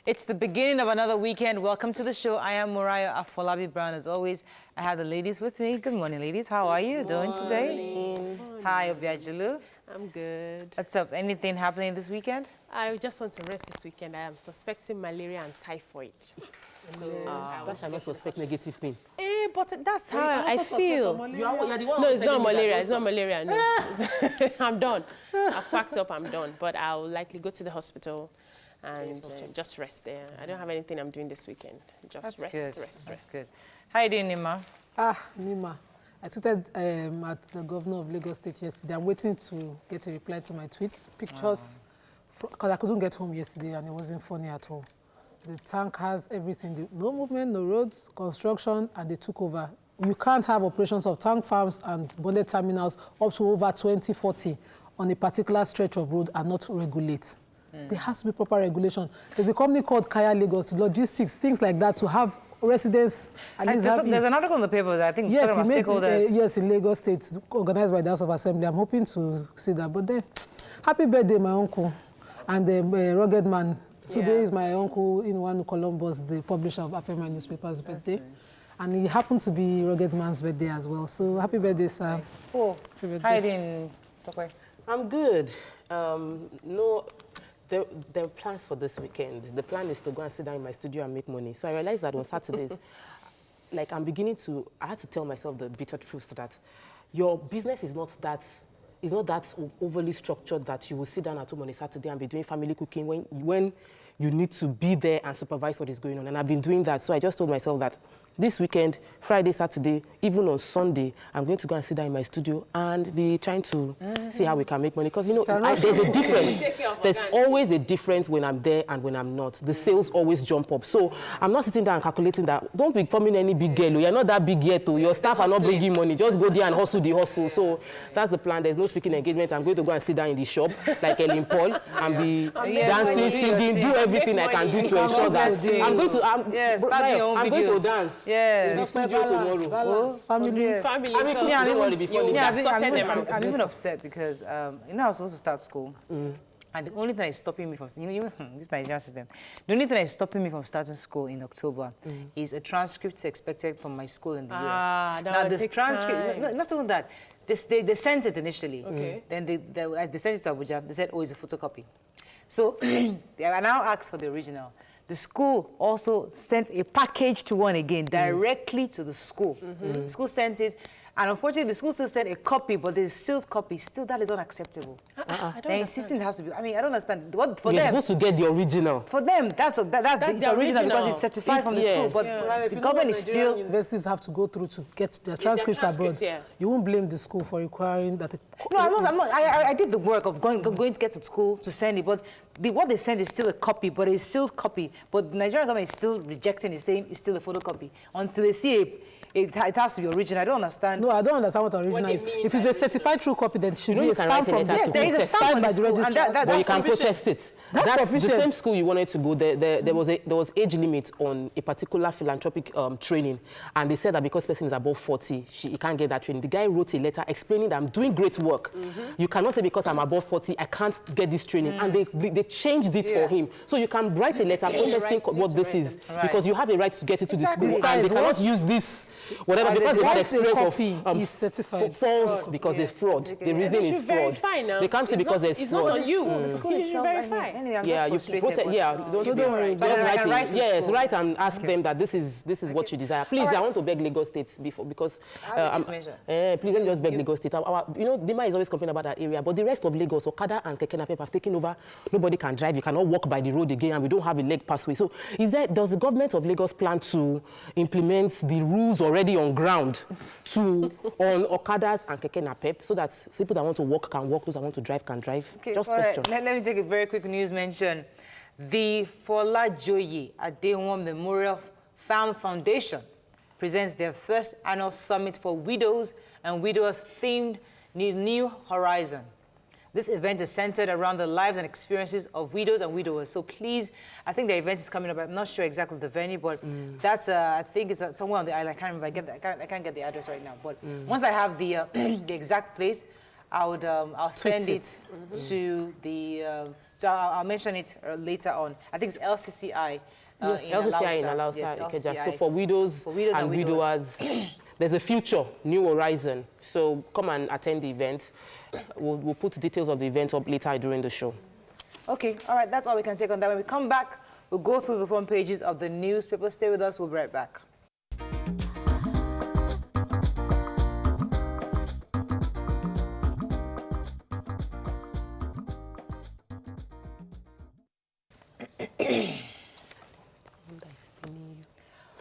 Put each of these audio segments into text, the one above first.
It's the beginning of another weekend. Welcome to the show. I am Mariah Afolabi Brown. As always, I have the ladies with me. Good morning, ladies. How are you doing today? Morning. Hi, Obiajulu. I'm good. What's up? Anything happening this weekend? I just want to rest this weekend. I am suspecting malaria and typhoid. So that shall not suspect negative thing. But that's how I feel. No, it's not malaria. It's not malaria. No, I'm done. I've packed up. I'm done. But I'll likely go to the hospital and just rest there. I don't have anything I'm doing this weekend. Just rest. That's good. How you doing, Nima? Nima. I tweeted at the governor of Lagos State yesterday. I'm waiting to get a reply to my tweets. Pictures, because I couldn't get home yesterday and it wasn't funny at all. The tank has everything. No movement, no roads, construction, and they took over. You can't have operations of tank farms and bonded terminals up to over 2040 on a particular stretch of road and not regulate. There has to be proper regulation. There's a company called Kaya Lagos, logistics, things like that, to have residents at least have There's an article in the paper that I think yes, stakeholders. Yes, in Lagos State, organized by the House of Assembly. I'm hoping to see that. But then, happy birthday, my uncle, and the rugged man. Today is my uncle in Columbus, the publisher of Afema newspaper's birthday. And it happened to be Rugged Man's birthday as well. So happy birthday, sir. Oh, hi, Din. I'm good. There are plans for this weekend. The plan is to go and sit down in my studio and make money. So I realized that on Saturdays, I had to tell myself the bitter truth that your business is not that overly structured that you will sit down at home on a Saturday and be doing family cooking when you need to be there and supervise what is going on. And I've been doing that. So I just told myself that this weekend, Friday, Saturday, even on Sunday, I'm going to go and sit down in my studio and be trying to see how we can make money. Because, there's a difference. There's always a difference when I'm there and when I'm not. The sales always jump up. So I'm not sitting there and calculating that. Don't be forming any big girl. You're not that big yet. Your staff are not bringing money. Just go there and hustle the hustle. So that's the plan. There's no speaking engagement. I'm going to go and sit down in the shop like Ellen Paul and be dancing, singing, do everything I can do to ensure that I'm going to dance. Yes. In the studio tomorrow. Family. I'm even upset because, I was supposed to start school. And the only thing that is stopping me from, this Nigerian system, the only thing that is stopping me from starting school in October is a transcript expected from my school in the US. Now, this transcript, not only that, they sent it initially. Okay. Then they sent it to Abuja. They said, it's a photocopy. So I now asked for the original. The school also sent a package to one again, directly to the school. The school sent it, and unfortunately, the school still sent a copy, but the sealed copy. Still, that is unacceptable. They're insisting it has to be. I mean, I don't understand. What for them? You're supposed to get the original. For them, that's the original because it's certified from the school. But the government is still. Universities have to go through to get their transcripts abroad. You won't blame the school for requiring that. No, I'm not. I did the work of going to get to school to send it, but what they send is still a copy, but it's still a copy. But the Nigerian government is still rejecting it, saying it's still a photocopy until they see it has to be original. I don't understand. No, I don't understand what original is. If it's a certified true copy, then it should be a stamp from the school. There is a stamp by the registrar. But you can protest it. That's the same school you wanted to go. There was age limit on a particular philanthropic training, and they said that because person is above 40, he can't get that training. The guy wrote a letter explaining that I'm doing great work. You cannot say because I'm above 40, I can't get this training. And they changed it for him. So you can write a letter protesting what this is, because you have a right to get into the school, and they cannot use this. Whatever, because they had experience of is certified false because they fraud. The reason is fraud. They can't say because there's fraud. It's not on you. The school itself, verify. Don't worry. Just write and ask them that this is what you desire. Please, I want to beg Lagos State because please let me just beg Lagos State. Dima is always complaining about that area, but the rest of Lagos, Okada and Keke Napep have taken over. Nobody can drive. You cannot walk by the road again, and we don't have a leg passway. So, does the government of Lagos plan to implement the rules already on ground on Okadas and Keke Napep so that people that want to walk can walk, those that want to drive can drive? Okay, just question. Let me take a very quick news mention. The Folajoye Adewon Memorial Farm Foundation presents their first annual summit for widows and widowers themed New Horizon. This event is centered around the lives and experiences of widows and widowers. So please, I think the event is coming up. I'm not sure exactly the venue, but that's, I think it's somewhere on the island. I can't remember. I can't get the address right now. But once I have the exact place, I'll send it to the. So I'll mention it later on. I think it's LCCI. Yes, LCCI in Alausa. Yes, Ikeja. So LCCI. for widows and widowers, there's a future, new horizon. So come and attend the event. We'll put details of the event up later during the show. Okay, all right, that's all we can take on that. When we come back, we'll go through the front pages of the newspaper. Stay with us, we'll be right back.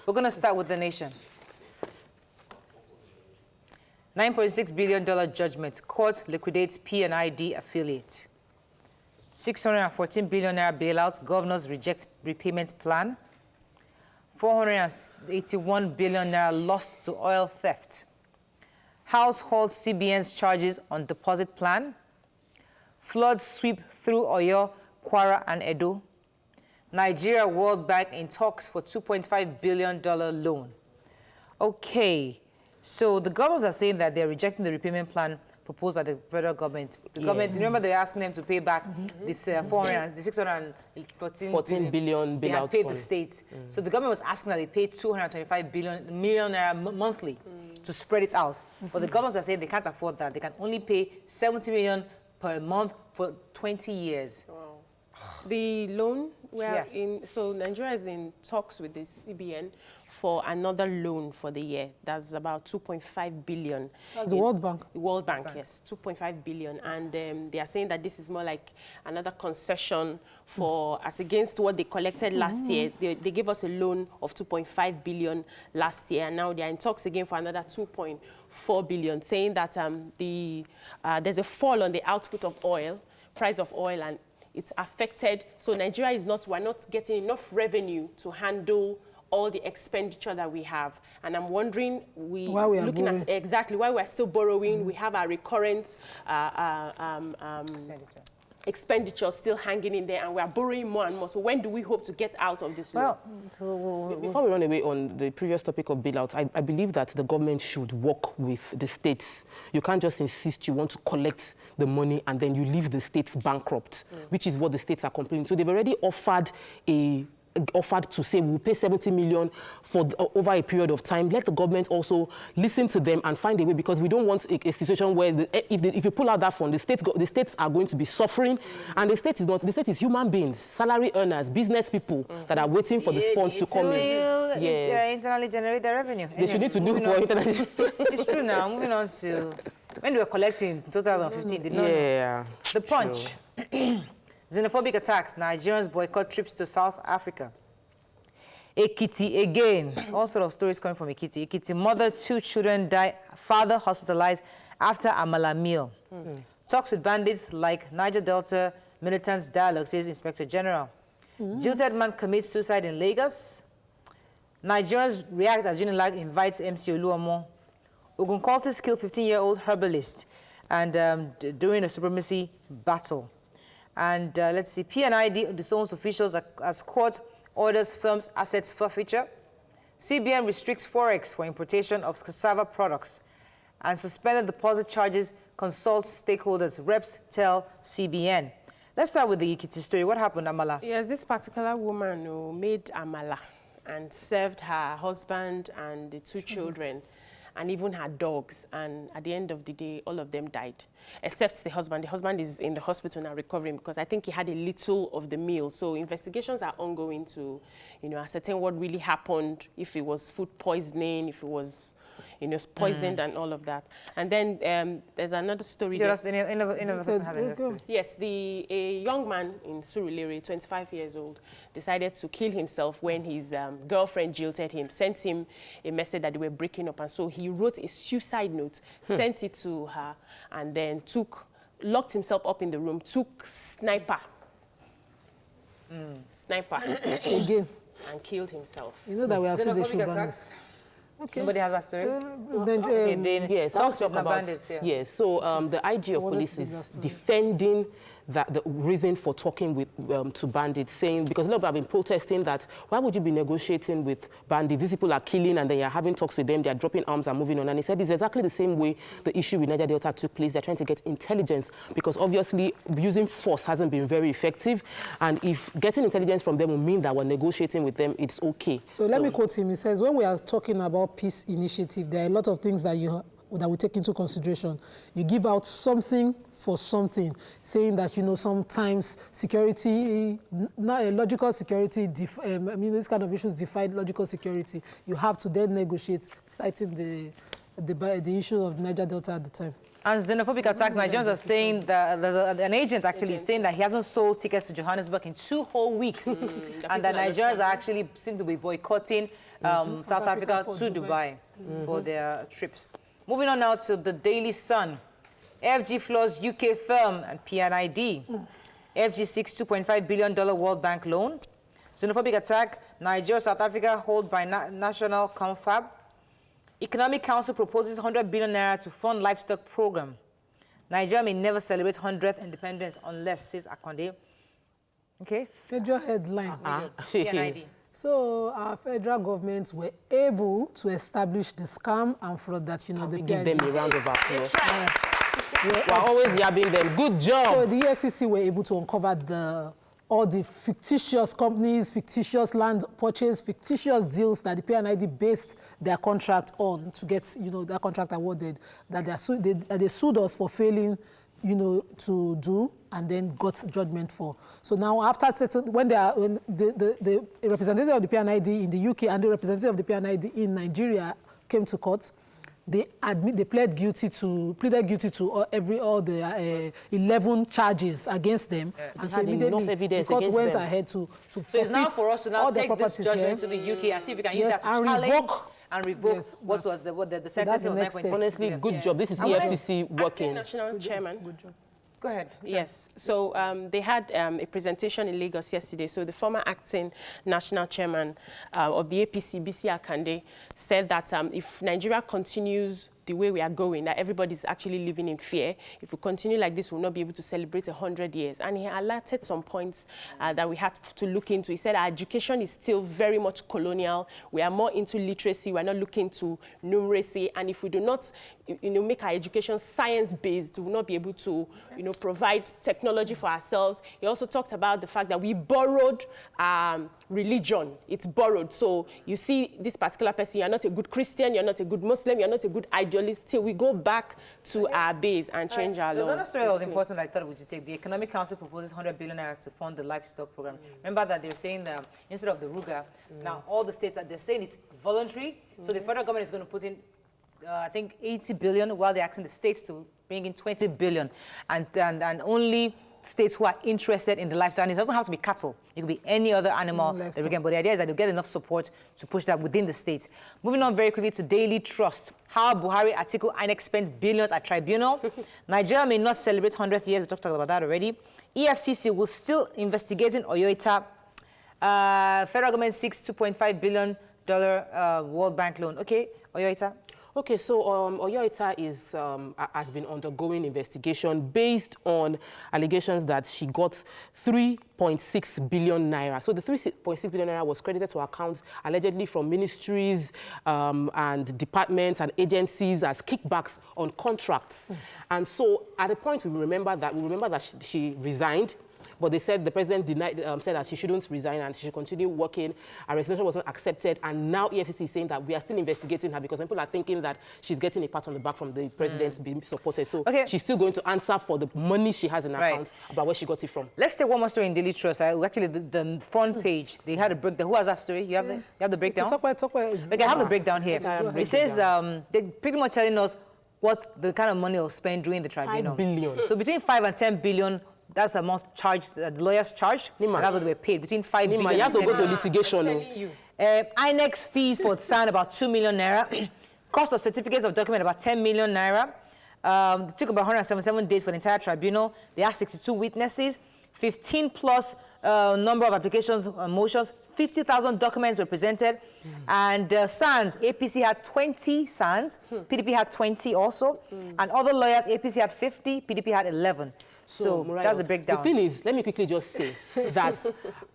We're going to start with The Nation. $9.6 billion judgment. Court liquidates P&ID affiliate. 614 billion naira bailout. Governors reject repayment plan. 481 billion naira lost to oil theft. Household CBN's charges on deposit plan. Floods sweep through Oyo, Kwara, and Edo. Nigeria World Bank in talks for $2.5 billion loan. Okay, so the governors are saying that they're rejecting the repayment plan proposed by the federal government. The government, remember they were asking them to pay back this 614 billion they had bailout paid fund. the states. So the government was asking that they pay 225 million naira monthly to spread it out. But the governors are saying they can't afford that. They can only pay 70 million per month for 20 years. Wow. The loan, so Nigeria is in talks with the CBN for another loan for the year. That's about 2.5 billion. That's the World Bank? The World Bank, yes, 2.5 billion. And they are saying that this is more like another concession for, as against what they collected last year. They gave us a loan of 2.5 billion last year, and now they are in talks again for another 2.4 billion, saying that there's a fall on the output of oil, price of oil, and it's affected. So Nigeria is we're not getting enough revenue to handle all the expenditure that we have. And I'm wondering, why we are looking borrowing. at exactly why we're still borrowing. We have our recurrent expenditure still hanging in there, and we're borrowing more and more. So when do we hope to get out of this loan? Before we run away on the previous topic of bailout, I believe that the government should work with the states. You can't just insist you want to collect the money and then you leave the states bankrupt, which is what the states are complaining. So they've already offered to say we'll pay 70 million for over a period of time. Let the government also listen to them and find a way, because we don't want a situation where if you pull out that fund, the states are going to be suffering, and the state is human beings, salary earners, business people that are waiting for this fund to come in. Yes. Internally generate their revenue. They should need to do more internally. It's true now. Moving on to when they were collecting in 2015, they did not know. The Punch. Xenophobic attacks. Nigerians boycott trips to South Africa. Ekiti again. All sort of stories coming from Ekiti. Ekiti mother, 2 children die. Father hospitalized after Amala meal. Talks with bandits like Niger Delta militants dialogue, says Inspector General. Jilted man commits suicide in Lagos. Nigerians react as Unilag invites MC Oluomo. Ogun cultists kill 15-year-old herbalist and during a supremacy battle. And let's see, P&ID disowns officials as court orders firms' assets forfeiture. CBN restricts Forex for importation of cassava products. And suspended deposit charges, consults stakeholders. Reps tell CBN. Let's start with the Ekiti story. What happened, Amala? Yes, this particular woman who made Amala and served her husband and the 2 children, and even her dogs, and at the end of the day, all of them died, except the husband. The husband is in the hospital now recovering because I think he had a little of the meal. So investigations are ongoing to, ascertain what really happened, if it was food poisoning, if it was, poisoned and all of that. And then there's another story. Yes, a young man in Surulere, 25 years old, decided to kill himself when his girlfriend jilted him, sent him a message that they were breaking up, and so he wrote a suicide note, sent it to her, and then locked himself up in the room, took sniper again, and killed himself. You know that we have seen the show. Okay. Nobody has that story? Yes, talks I'll with talk the about bandits, yeah. Yes, so the IG of wanted police to do that is story. defending the reason for talking with to bandits, saying, because a lot of people have been protesting that, why would you be negotiating with bandits? These people are killing and then you're having talks with them, they're dropping arms and moving on. And he said it's exactly the same way the issue with Niger Delta took place. They're trying to get intelligence because obviously using force hasn't been very effective. And if getting intelligence from them will mean that we're negotiating with them, it's okay. So let me quote him. He says, when we are talking about peace initiative, there are a lot of things that we take into consideration. You give out something for something, saying that, sometimes security, not a logical security, this kind of issues define logical security. You have to then negotiate, citing the issue of Niger Delta at the time. And xenophobic attacks, Nigerians are saying that there's an agent actually saying that he hasn't sold tickets to Johannesburg in 2 whole weeks. And that Nigerians are actually seem to be boycotting South Africa to Dubai for their trips. Moving on now to the Daily Sun. FG floors UK firm and PNID. FG seeks $2.5 billion World Bank loan. Xenophobic attack, Nigeria, South Africa hold by national confab. Economic Council proposes 100 billion naira to fund livestock program. Nigeria may never celebrate 100th independence unless, says Akonde. Okay. Federal headline. PNID. So our federal governments were able to establish the scam and fraud that, the Give them a round of applause. We're always yabbing them. Good job. So the EFCC were able to uncover all the fictitious companies, fictitious land purchase, fictitious deals that the PNID based their contract on to get, that contract awarded, that they sued us for failing, to do, and then got judgment for. So now after, when the representative of the PNID in the UK and the representative of the PNID in Nigeria came to court, they pleaded guilty to all the 11 charges against them, and so immediately the court went ahead to forfeit so it's now for us to now all the take properties this judgment here. to the UK and see if we can use that to and challenge and revoke yes, what was the so sentence of that's the next 9.6 Honestly, billion. good job. This is EFCC working. Acting National Chairman. Good job. Go ahead. Yes, so they had a presentation in Lagos yesterday. So the former acting national chairman of the APC, Bisi Akande, said that if Nigeria continues the way we are going, that everybody's actually living in fear. If we continue like this, we'll not be able to celebrate 100 years. And he alerted some points that we had to look into. He said our education is still very much colonial. We are more into literacy. We're not looking to numeracy. And if we do not, make our education science-based, we will not be able to, provide technology for ourselves. He also talked about the fact that we borrowed religion. It's borrowed. So you see this particular person, you're not a good Christian, you're not a good Muslim, you're not a good idealist. Till we go back to our base and change our laws. There's another story that was important I thought we should take. The Economic Council proposes 100 billion naira to fund the livestock program. Remember that they were saying that instead of the Ruga, now all the states, they're saying it's voluntary. So the federal government is going to put in, I think, 80 billion, while they're asking the states to bring in 20 billion. And only states who are interested in the livestock, and it doesn't have to be cattle. It could be any other animal that we can. But the idea is that they'll get enough support to push that within the states. Moving on very quickly to Daily Trust. How Buhari Atiku INEC spent billions at tribunal. Nigeria may not celebrate 100th years. We talked about that already. EFCC will still investigating Oyoita. Federal government seeks $2.5 billion World Bank loan. Okay, Oyoita. Okay, so Oyoita has been undergoing investigation based on allegations that she got 3.6 billion naira. So the 3.6 billion naira was credited to accounts allegedly from ministries and departments and agencies as kickbacks on contracts. And so at the point we remember that she resigned. But they said the president said that she shouldn't resign and she should continue working. Her resignation was not accepted. And now EFCC is saying that we are still investigating her because people are thinking that she's getting a pat on the back from the president being supported. So she's still going to answer for the money she has in her account about where she got it from. Let's take one more story in Daily Trust. Actually, the front page, they had a breakdown. Who has that story? You have the breakdown? Talk about okay, I have the breakdown here. It says they're pretty much telling us what the kind of money will spend during the tribunal. 5 billion. So between 5 and 10 billion. That's the amount charged, the lawyers charged. And that's what they were paid, between 5 billion you have to and go to litigation. INEX fees for sign about 2 million naira. Cost of certificates of document about 10 million naira. It took about 177 days for the entire tribunal. They asked 62 witnesses, 15 plus number of applications, motions, 50,000 documents were presented, and SANS, APC had 20 SANS, PDP had 20 also, and other lawyers, APC had 50, PDP had 11. So that's a breakdown. The thing is, let me quickly just say that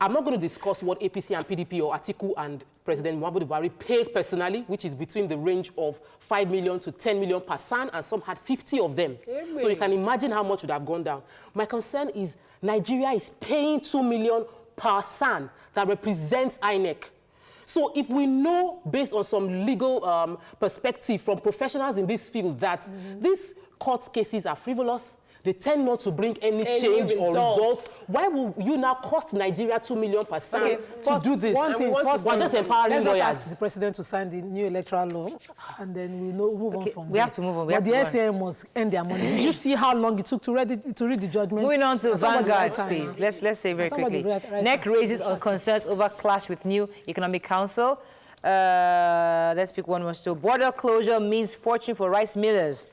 I'm not going to discuss what APC and PDP or Atiku and President Muhammadu Buhari paid personally, which is between the range of 5 million to 10 million per SAN, and some had 50 of them. So you can imagine how much would have gone down. My concern is Nigeria is paying 2 million per SAN that represents INEC. So if we know, based on some legal perspective from professionals in this field, that these court cases are frivolous, they tend not to bring any change or results. Why will you now cost Nigeria 2 million per SAN to do this? We're just empowering lawyers. Let's ask the president to sign the new electoral law, and then we move on from there. We have to move on. But the SAM must end their money. Did you see how long it took to read the judgment? Moving on to Vanguard, please. Let's say very quickly. NEC raises on concerns over clash with new Economic Council. Let's pick one more. So border closure means fortune for rice millers.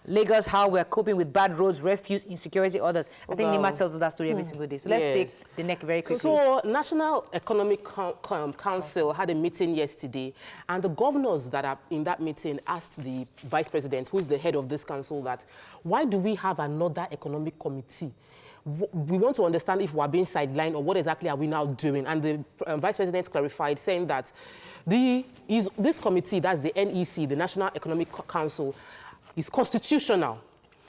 Lagos, how we're coping with bad roads, refuse, insecurity, others. I think Nima tells us that story every single day. So let's take the NEC very quickly. So National Economic Council had a meeting yesterday, and the governors that are in that meeting asked the vice president, who's the head of this council, that why do we have another economic committee? We want to understand if we're being sidelined or what exactly are we now doing. And the vice president clarified, saying that this committee, that's the NEC, the National Economic Council, is constitutional.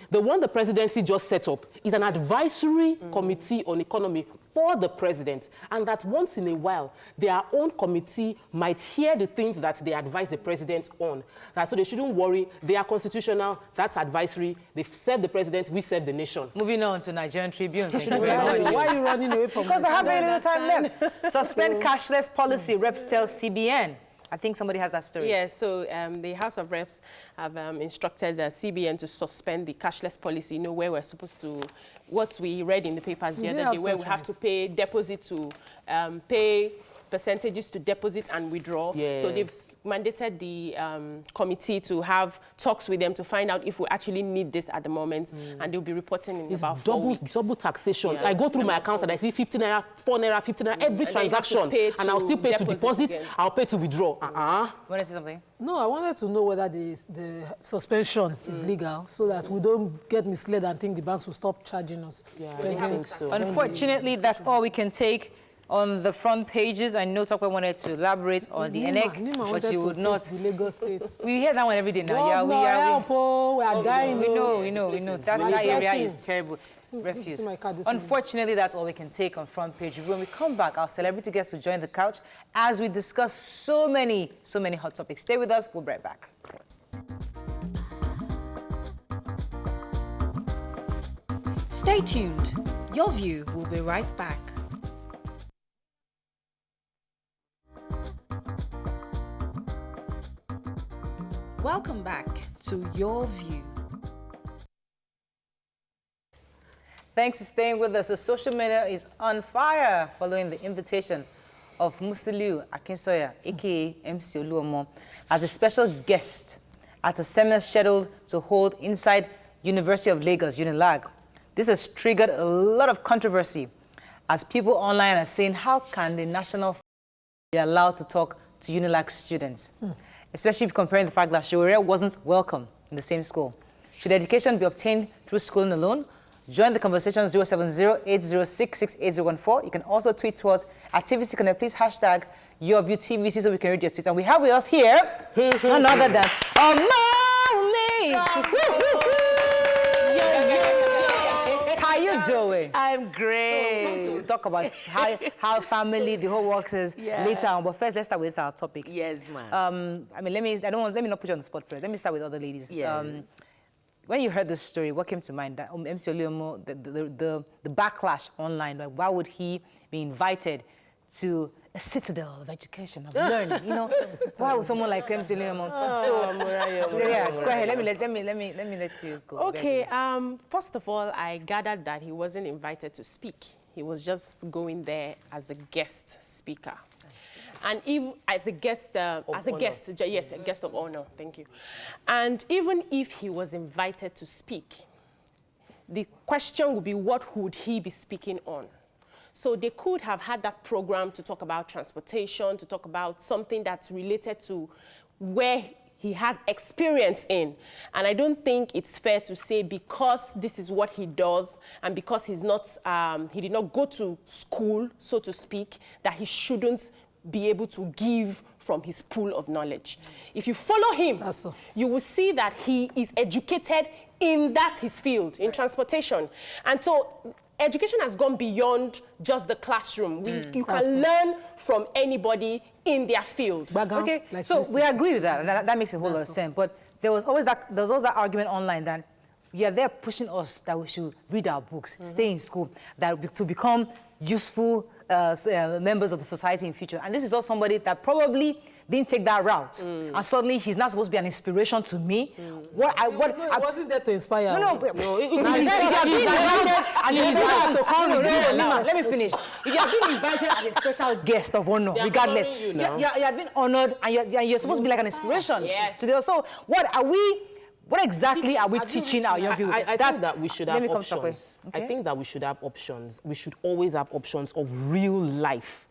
The one the presidency just set up is an advisory committee on economy for the president, and that once in a while, their own committee might hear the things that they advise the president on. So they shouldn't worry. They are constitutional. That's advisory. They serve the president. We serve the nation. Moving on to Nigerian Tribune. Thank you very much. Why are you running away from Because I have very little time left. Suspend cashless policy, reps tell CBN. I think somebody has that story. Yes, so the House of Reps have instructed the CBN to suspend the cashless policy, where we're supposed to, what we read in the papers the other day, where we have to pay deposit to, pay percentages to deposit and withdraw. Yes. So they've mandated the committee to have talks with them to find out if we actually need this at the moment, and they'll be reporting in about 4 weeks. Double taxation. Yeah. I go through my account and I see 50 naira, 4 naira, 50 naira, every transaction, and I'll still pay to deposit, again. I'll pay to withdraw. Want to say something? No, I wanted to know whether the suspension is legal, so that we don't get misled and think the banks will stop charging us. Yeah, I think so. Unfortunately, that's all we can take on the front pages. I know Tokwe wanted to elaborate on the NEC, but you would not. The Lagos State. We hear that one every day now. We are dying. We know. That area is terrible. Refuse. Unfortunately, that's all we can take on front page. When we come back, our celebrity guests will join the couch as we discuss so many hot topics. Stay with us. We'll be right back. Stay tuned. Your View will be right back. Welcome back to Your View. Thanks for staying with us. The social media is on fire following the invitation of Musiliu Akinsoya, a.k.a. MC Oluomo, as a special guest at a seminar scheduled to hold inside University of Lagos, UNILAG. This has triggered a lot of controversy as people online are saying, how can the national be allowed to talk to UNILAG students? Especially comparing the fact that Shiwere wasn't welcome in the same school. Should education be obtained through schooling alone? Join the conversation 070-806-68014. You can also tweet to us at TVC Connect. Please hashtag YourViewTVC so we can read your tweets. And we have with us here none other than Omawunmi. How you doing? I'm great. So we'll talk about how family, the whole works is later on. But first, let's start with our topic. Yes, ma'am. Let me not put you on the spot first. Let me start with other ladies. Yeah. When you heard this story, what came to mind? That MC Oluomo, the backlash online, like why would he be invited to a citadel of education, of learning? Why would someone like MC Oluomo? Go ahead. Let me let you go. Okay. First of all, I gathered that he wasn't invited to speak. He was just going there as a guest speaker. And even as a guest, a guest of honor, thank you. And even if he was invited to speak, the question would be, what would he be speaking on? So they could have had that program to talk about transportation, to talk about something that's related to where he has experience in. And I don't think it's fair to say because this is what he does and because he's not, he did not go to school, so to speak, that he shouldn't be able to give from his pool of knowledge. If you follow him, you will see that he is educated in that his field, in transportation. And so education has gone beyond just the classroom. You can learn from anybody in their field. Okay, so we agree with that, and that makes a whole lot of sense. But there was always that argument online that they're pushing us that we should read our books, stay in school, that to become useful members of the society in future. And this is all somebody that probably didn't take that route, and suddenly he's not supposed to be an inspiration to me. I wasn't there to inspire. Let me finish. If you have been invited as a special guest of honor, regardless, you have been honored, and you're supposed to be like an inspiration to them. So what exactly are we teaching our young people? I think that we should have options. I think that we should have options. We should always have options of real life.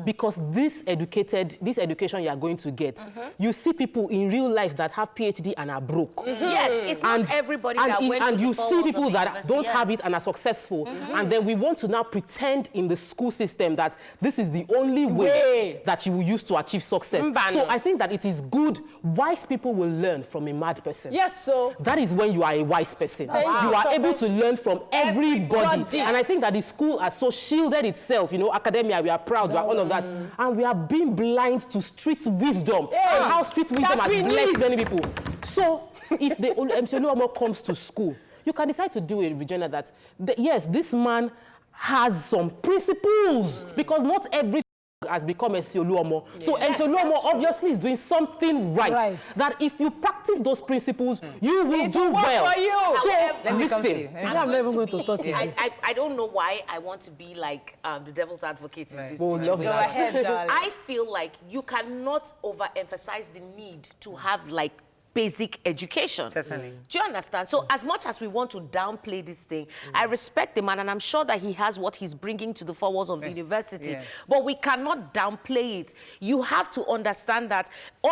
Because this education you are going to get, you see people in real life that have PhD and are broke. Yes, it's not everybody that went to and you the see people that don't have it and are successful. And then we want to now pretend in the school system that this is the only way that you will use to achieve success. So I think that it is good. Wise people will learn from a mad person. Yes, so that is when you are a wise person. You are able to learn from everybody. And I think that the school has so shielded itself. You know, academia, we are proud. We are all of that, and we are being blind to street wisdom and how street wisdom has blessed many people. So, if the MC Oluomo comes to school, you can decide to do a Regina that yes, this man has some principles because not every has become MC Oluomo. So MC Oluomo obviously is doing something right. That if you practice those principles, you will do well. For you. So let me listen. I'm never going to talk again. I don't know why I want to be like the devil's advocate in this. Go ahead, darling. I feel like you cannot overemphasize the need to have like basic education. Certainly. Do you understand? So as much as we want to downplay this thing, I respect the man, and I'm sure that he has what he's bringing to the four walls of the university. But we cannot downplay it. You have to understand that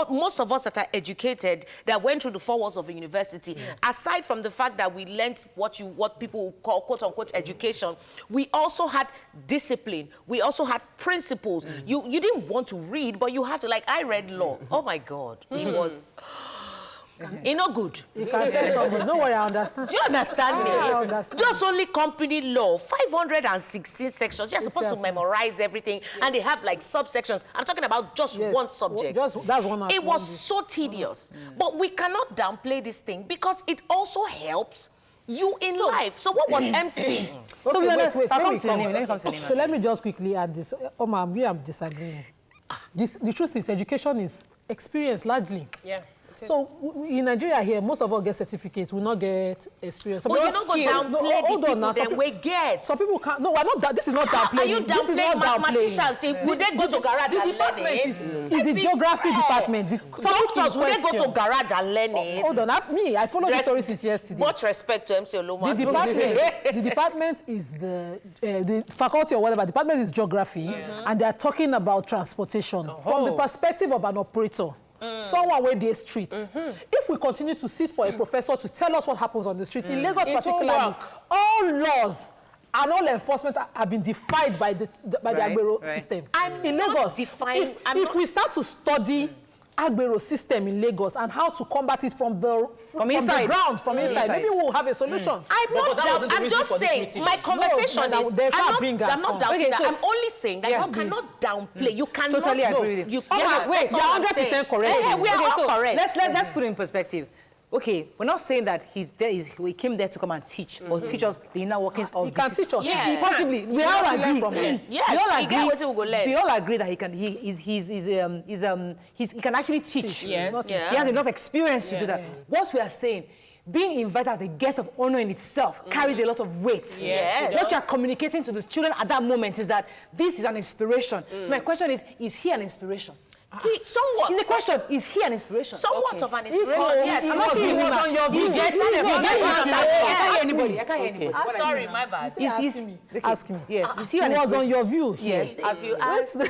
most of us that are educated, that went through the four walls of a university, aside from the fact that we learned what people call quote-unquote education, we also had discipline. We also had principles. You didn't want to read, but you have to, like, I read law. Oh my God. It was... It's not good. You can tell somebody. No worry, I understand. Do you understand me? I understand. Just only company law, 516 sections. You're supposed to memorize everything, and they have like subsections. I'm talking about just one subject. That's one. It was so tedious. But we cannot downplay this thing because it also helps you in life. So what was MC? So wait. So let me just quickly add this. I'm disagreeing. The truth is, education is experience largely. Yeah. So in Nigeria here, most of us get certificates, we not get experience. Well, you're not going to downplay the people that we get. Some people can't. No, we're not. This is not downplaying. Are you downplaying mathematicians? Would they go to garage and learn it? Is the geography department. Doctors, would they go to garage and learn it? Hold on, I follow the story since yesterday. Much respect to MC Oluomo. The department is the faculty or whatever. Department is geography, and they are talking about transportation from the perspective of an operator. Someone where they streets. If we continue to sit for a professor to tell us what happens on the street, in Lagos particularly, all laws and all enforcement have been defied by the Agbero system. In Lagos, if we start to study Agbero system in Lagos and how to combat it from the ground, from inside, maybe we'll have a solution. I'm just saying, my conversation is, I'm not doubting that. I'm only saying that you cannot downplay. You cannot. Totally agree with you. Wait, you're 100% correct. We are all correct. Let's put it in perspective. Okay, we're not saying that he came there to come and teach or teach us the inner workings of. He can teach us. Yeah. Possibly. We all agree from him. Yes. We all agree that he can actually teach. Yes. He has enough experience to do that. What we are saying, being invited as a guest of honor in itself carries a lot of weight. Yes, what you are communicating to the children at that moment is that this is an inspiration. So my question is he an inspiration? Somewhat. It's a question. Is he an inspiration? Somewhat of an inspiration, yes. I'm asking you what's on your view. Yes, I can't hear anybody. I can't hear anybody. I'm sorry, my bad. Ask me. Yes. Is he He an was inspiration? on your view. Yes. As you asked me.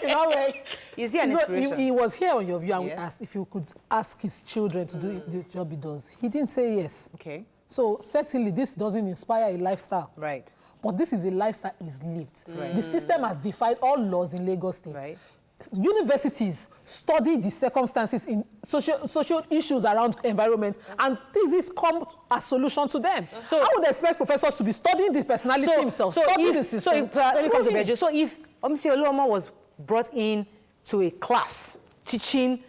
You know, like, Is he an you know, inspiration? he was here on your view and we Yeah. asked if you could ask his children to do the job he does. He didn't say yes. Okay. So certainly this doesn't inspire a lifestyle. Right. But this is a lifestyle is lived. The system has defied all laws in Lagos State. Right. Universities study the circumstances in social issues around environment, and this comes as solution to them. So I would expect professors to be studying the personality himself, studying the system. When it comes to Bejo, so if Omawunmi was brought in to a class teaching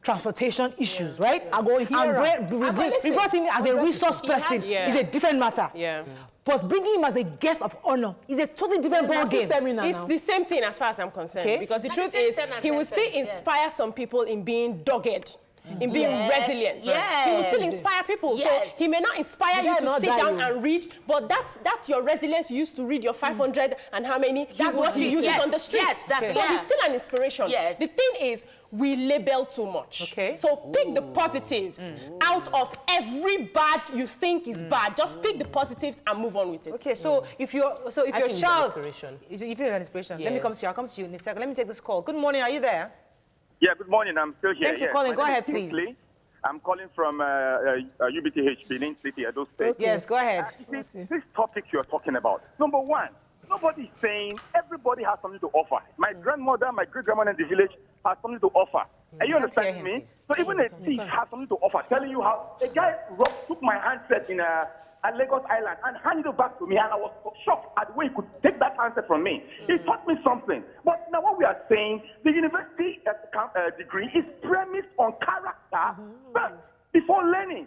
transportation issues, right? I go here. And we brought him as a resource person. It's a different matter. Yeah. But bringing him as a guest of honor is a totally different ball game. It's the same thing as far as I'm concerned. Okay. Because the Like truth the same is, 10 and he 10 will still pence, yeah. inspire some people in being dogged, in being resilient. Yes. He will still inspire people. Yes. So he may not inspire you to sit down and read, but that's your resilience. You used to read your 500 and how many. That's what you use it on the street. Yes, that's So he's still an inspiration. Yes. The thing is, we label too much. Okay. So pick the positives out of every bad you think is bad. Just pick the positives and move on with it. Okay, so if your think child, it's an inspiration. you feel it's an inspiration. Let me Yes. come to you. I'll come to you in a second. Let me take this call. Good morning. Are you there? Yeah, good morning. I'm still here. Thanks for Yes. calling. My Go name ahead, is please. Kingsley. I'm calling from UBTH, Benin City, Edo State. Yes, go ahead. This topic you're talking about, number one, nobody's saying everybody has something to offer. My grandmother, my great-grandmother in the village has something to offer. Are you Can't hear understanding him, me? please. So even a thief has something to offer, telling you how a guy took my handset in at Lagos Island and handed it back to me, and I was shocked at the way he could take that handset from me. He taught me something. But now what we are saying, the university degree is premised on character first, before learning.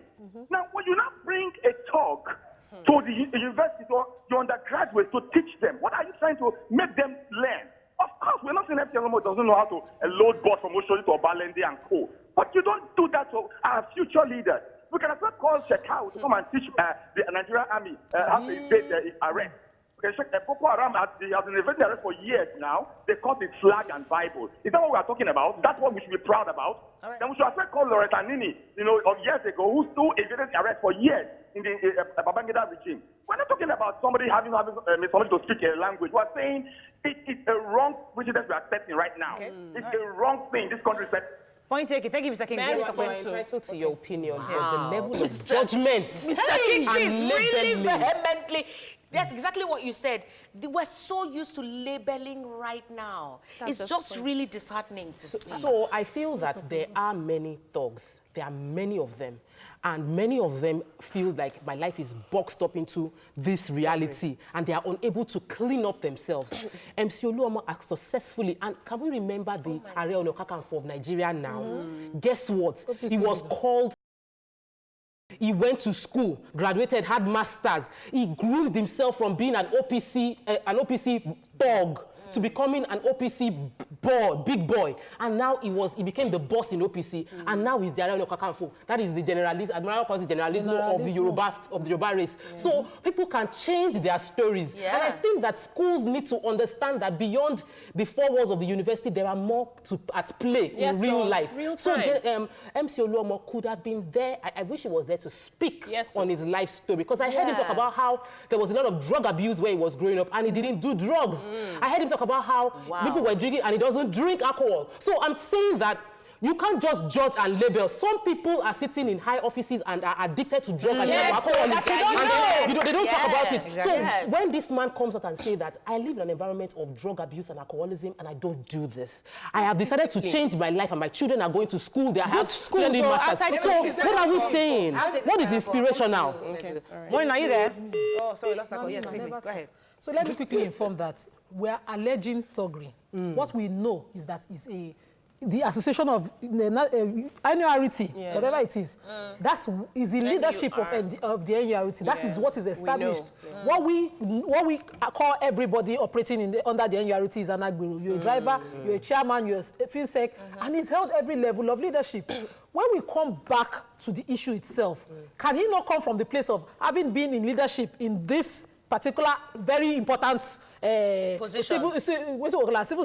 Now, when you now bring a talk to the university, to your undergraduates to teach them, what are you trying to make them learn? Of course, we're not saying FTL doesn't know how to load board from Oshodi to Obalende and co. But you don't do that to our future leaders. We can as well call Shekau to come and teach the Nigerian army how to evade arrest. Okay, Boko Haram has been evading arrest for years now. They call it flag and Bible. Is that what we are talking about? That's what we should be proud about. Right. Then we should as well call Loretta Nini, of years ago, who still evaded arrest for years in the Babangida regime. We're not talking about somebody having somebody to speak a language. We're saying it's a wrong precedent we are setting right now. Okay. It's a wrong thing this country set. Point taken. Thank you, Mr. King. Man, Yes, you are Entitled to your opinion. There's the level of judgment. Mr. Kingsley is really labeling. vehemently. That's exactly what you said. We're so used to labeling right now. It's just really disheartening to see. So I feel that there are many thugs. There are many of them. And many of them feel like my life is boxed up into this reality and they are unable to clean up themselves. MC Oluomo acts successfully. And can we remember the Ààrẹ Ọ̀nà Kakanfò of Nigeria now? Guess what? He was called. He went to school, graduated, had masters. He groomed himself from being an OPC dog to becoming an OPC big boy. And now he became the boss in OPC. And now he's the Ààrẹ Ọ̀nà Kakanfò. That is the generalist, Admiral calls the generalismo of the Yoruba race. So people can change their stories. And I think that schools need to understand that beyond the four walls of the university, there are more at play in real life. So MC Oluomo could have been there. I wish he was there to speak on his life story. Because I heard him talk about how there was a lot of drug abuse where he was growing up and he didn't do drugs. I heard him talk about how people were drinking and he doesn't drink alcohol. So I'm saying that you can't just judge and label. Some people are sitting in high offices and are addicted to drugs and alcohol. They don't talk about it. Exactly. So when this man comes out and says that I live in an environment of drug abuse and alcoholism and I don't do this, I have decided to change my life and my children are going to school. They have school. So what are we saying? What is inspiration now? Morning, are you there? Oh, sorry, last call. Yes, quickly. Go ahead. So let me quickly inform that we are alleging thuggery. What we know is that it's the association of annuarity, whatever it is. Is the leadership of the annuarity. That is what is established. What we call everybody operating under the annuarity is an agbero. You're a driver, you're a chairman, you're a FinSec, and he's held every level of leadership. When we come back to the issue itself, can he not come from the place of having been in leadership in this particular very important civil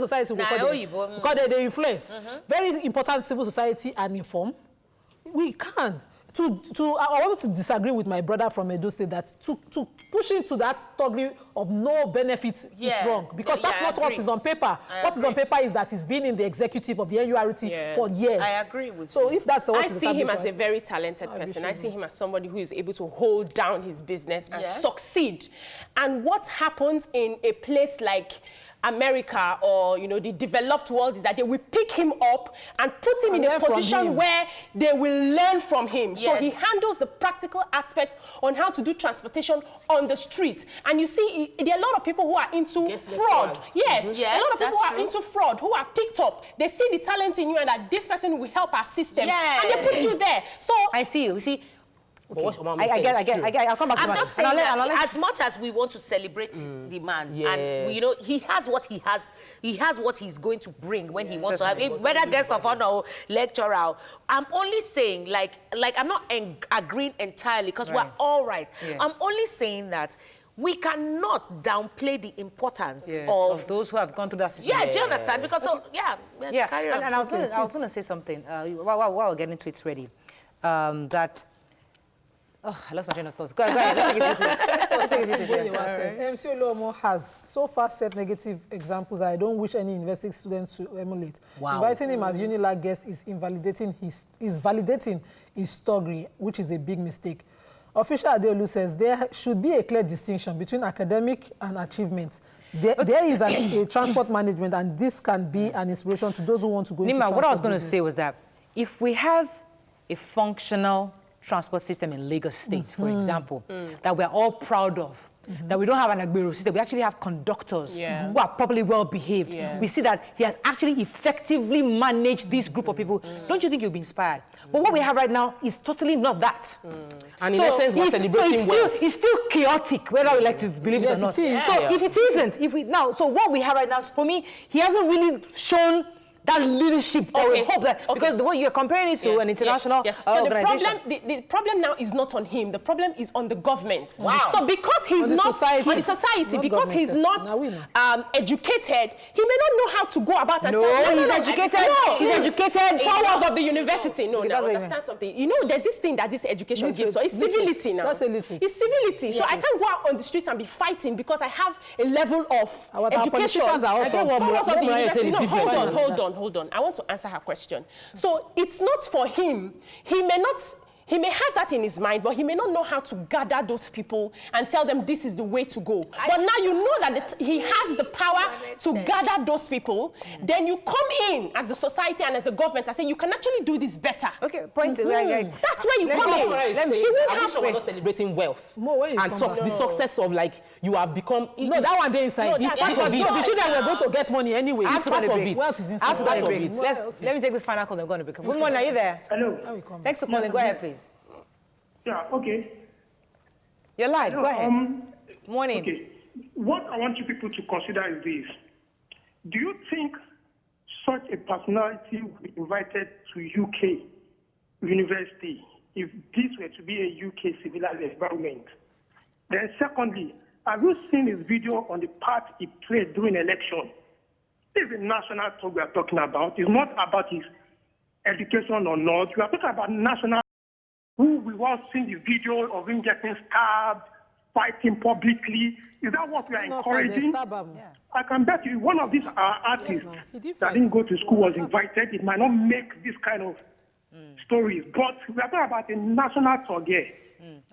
society, because they influence. Very important civil society and inform. We can. I wanted to disagree with my brother from Edo State that to push into that degree of no benefit is wrong, because that's not what is on paper. What is on paper is that he's been in the executive of the NURT for years. I agree with you. So if that's what I see him as a very talented person. I see him as somebody who is able to hold down his business and succeed. And what happens in a place like America or, you know, the developed world is that they will pick him up and put him in a position where they will learn from him. Yes. So he handles the practical aspect on how to do transportation on the street. And you see, there are a lot of people who are into fraud. Yes, a lot of people who are into fraud, who are picked up. They see the talent in you and that this person will help assist them. And they put you there. So I see you. See, okay. I get. I'll come back to I'm just saying that as much as we want to celebrate the man, and you know, he has what he has. He has what he's going to bring when he wants to have, whether guest of honor or lecturer. I'm only saying, like I'm not agreeing entirely because we're all right. I'm only saying that we cannot downplay the importance of those who have gone through that system. Do you understand? Because carry on. And I was going to say something while we're getting to it ready. That. Oh, I lost my train of thoughts. Go ahead. Let's take it easy. MC Oluomo has so far set negative examples that I don't wish any university students to emulate. Wow. Inviting him as UNILAG guest is validating his story, which is a big mistake. Official Adeolu says there should be a clear distinction between academic and achievement. There is a transport management, and this can be an inspiration to those who want to go into transport what I was going to business. say was that if we have a functional transport system in Lagos State, for example, that we're all proud of, that we don't have an Agbero system, we actually have conductors who are properly well behaved. We see that he has actually effectively managed this group of people. Don't you think you'll be inspired? But what we have right now is totally not that. And in essence, we're celebrating wealth. It's still chaotic, whether we like to believe it or not. So if it isn't, so what we have right now, for me, he hasn't really shown that leadership that we hope that, because the way you're comparing it to an international organization. So the problem now is not on him. The problem is on the government. Wow. So because he's not on the society, because he's not educated, he may not know how to go about and he's educated. He's educated. Followers of the university. No, now understand something. You know, there's this thing that this education gives. So it's civility now. That's a little. It's civility. So I can't go out on the streets and be fighting because I have a level of education. Followers of the university. No, hold on. I want to answer her question. So it's not for him. He may have that in his mind, but he may not know how to gather those people and tell them this is the way to go. But now you know that he has the power to gather those people. Then you come in as the society and as the government and say, you can actually do this better. Okay, point. That's where you come in. He will have someone celebrating wealth and the success of, like, you have become. No, that one day inside. The children were going to get money anyway. After the wealth is inside. After the break. Let me take this final call. I'm going to become. Good morning. Are you there? Hello. Thanks for calling. Go ahead, please. Yeah, okay. You're live. Go ahead. Morning. Okay. What I want you people to consider is this. Do you think such a personality would be invited to UK university if this were to be a UK civilized environment? Then secondly, have you seen his video on the part he played during election? This is a national talk we are talking about. It's not about his education or not. We are talking about national. Who we want to see the video of him getting stabbed, fighting publicly. Is that what we are encouraging? I can bet you one of these artists that didn't go to school was invited. It might not make this kind of stories, but we are talking about a national talk here.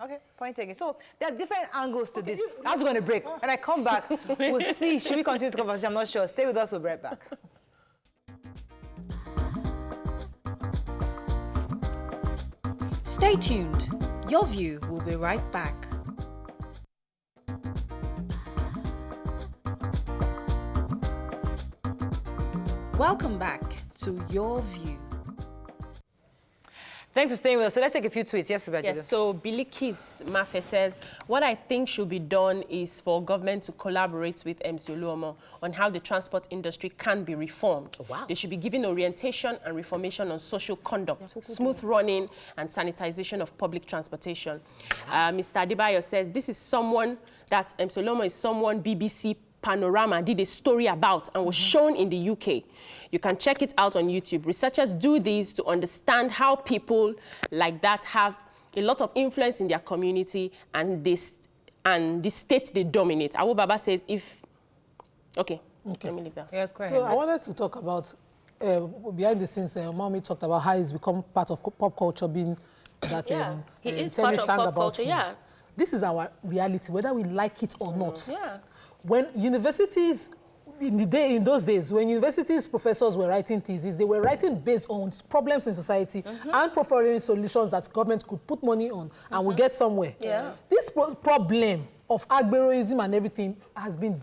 Okay, point taken. So there are different angles to this. I was going to break. When I come back, we'll see. Should we continue this conversation? I'm not sure. Stay with us. We'll be right back. Stay tuned. Your View will be right back. Welcome back to Your View. Thanks for staying with us. So let's take a few tweets. Yes, Sebastian. Yes, so Bilikis Mafe says, what I think should be done is for government to collaborate with MC Oluomo on how the transport industry can be reformed. Oh, wow. They should be given orientation and reformation on social conduct, smooth running and sanitization of public transportation. Mr. Adebayo says, this is someone, that MC Oluomo is someone BBC Panorama did a story about and was shown in the UK. You can check it out on YouTube. Researchers do this to understand how people like that have a lot of influence in their community and the state they dominate. Awo Baba says okay. Let me leave that. Yeah, go ahead. So I wanted to talk about, behind the scenes, Mommy talked about how it's become part of pop culture, being that he is Telly part of sang pop about culture, him. yeah. This is our reality, whether we like it or not. Yeah. When universities, in those days, when universities professors were writing theses, they were writing based on problems in society and providing solutions that government could put money on and will get somewhere. Yeah. This problem of agberoism and everything has been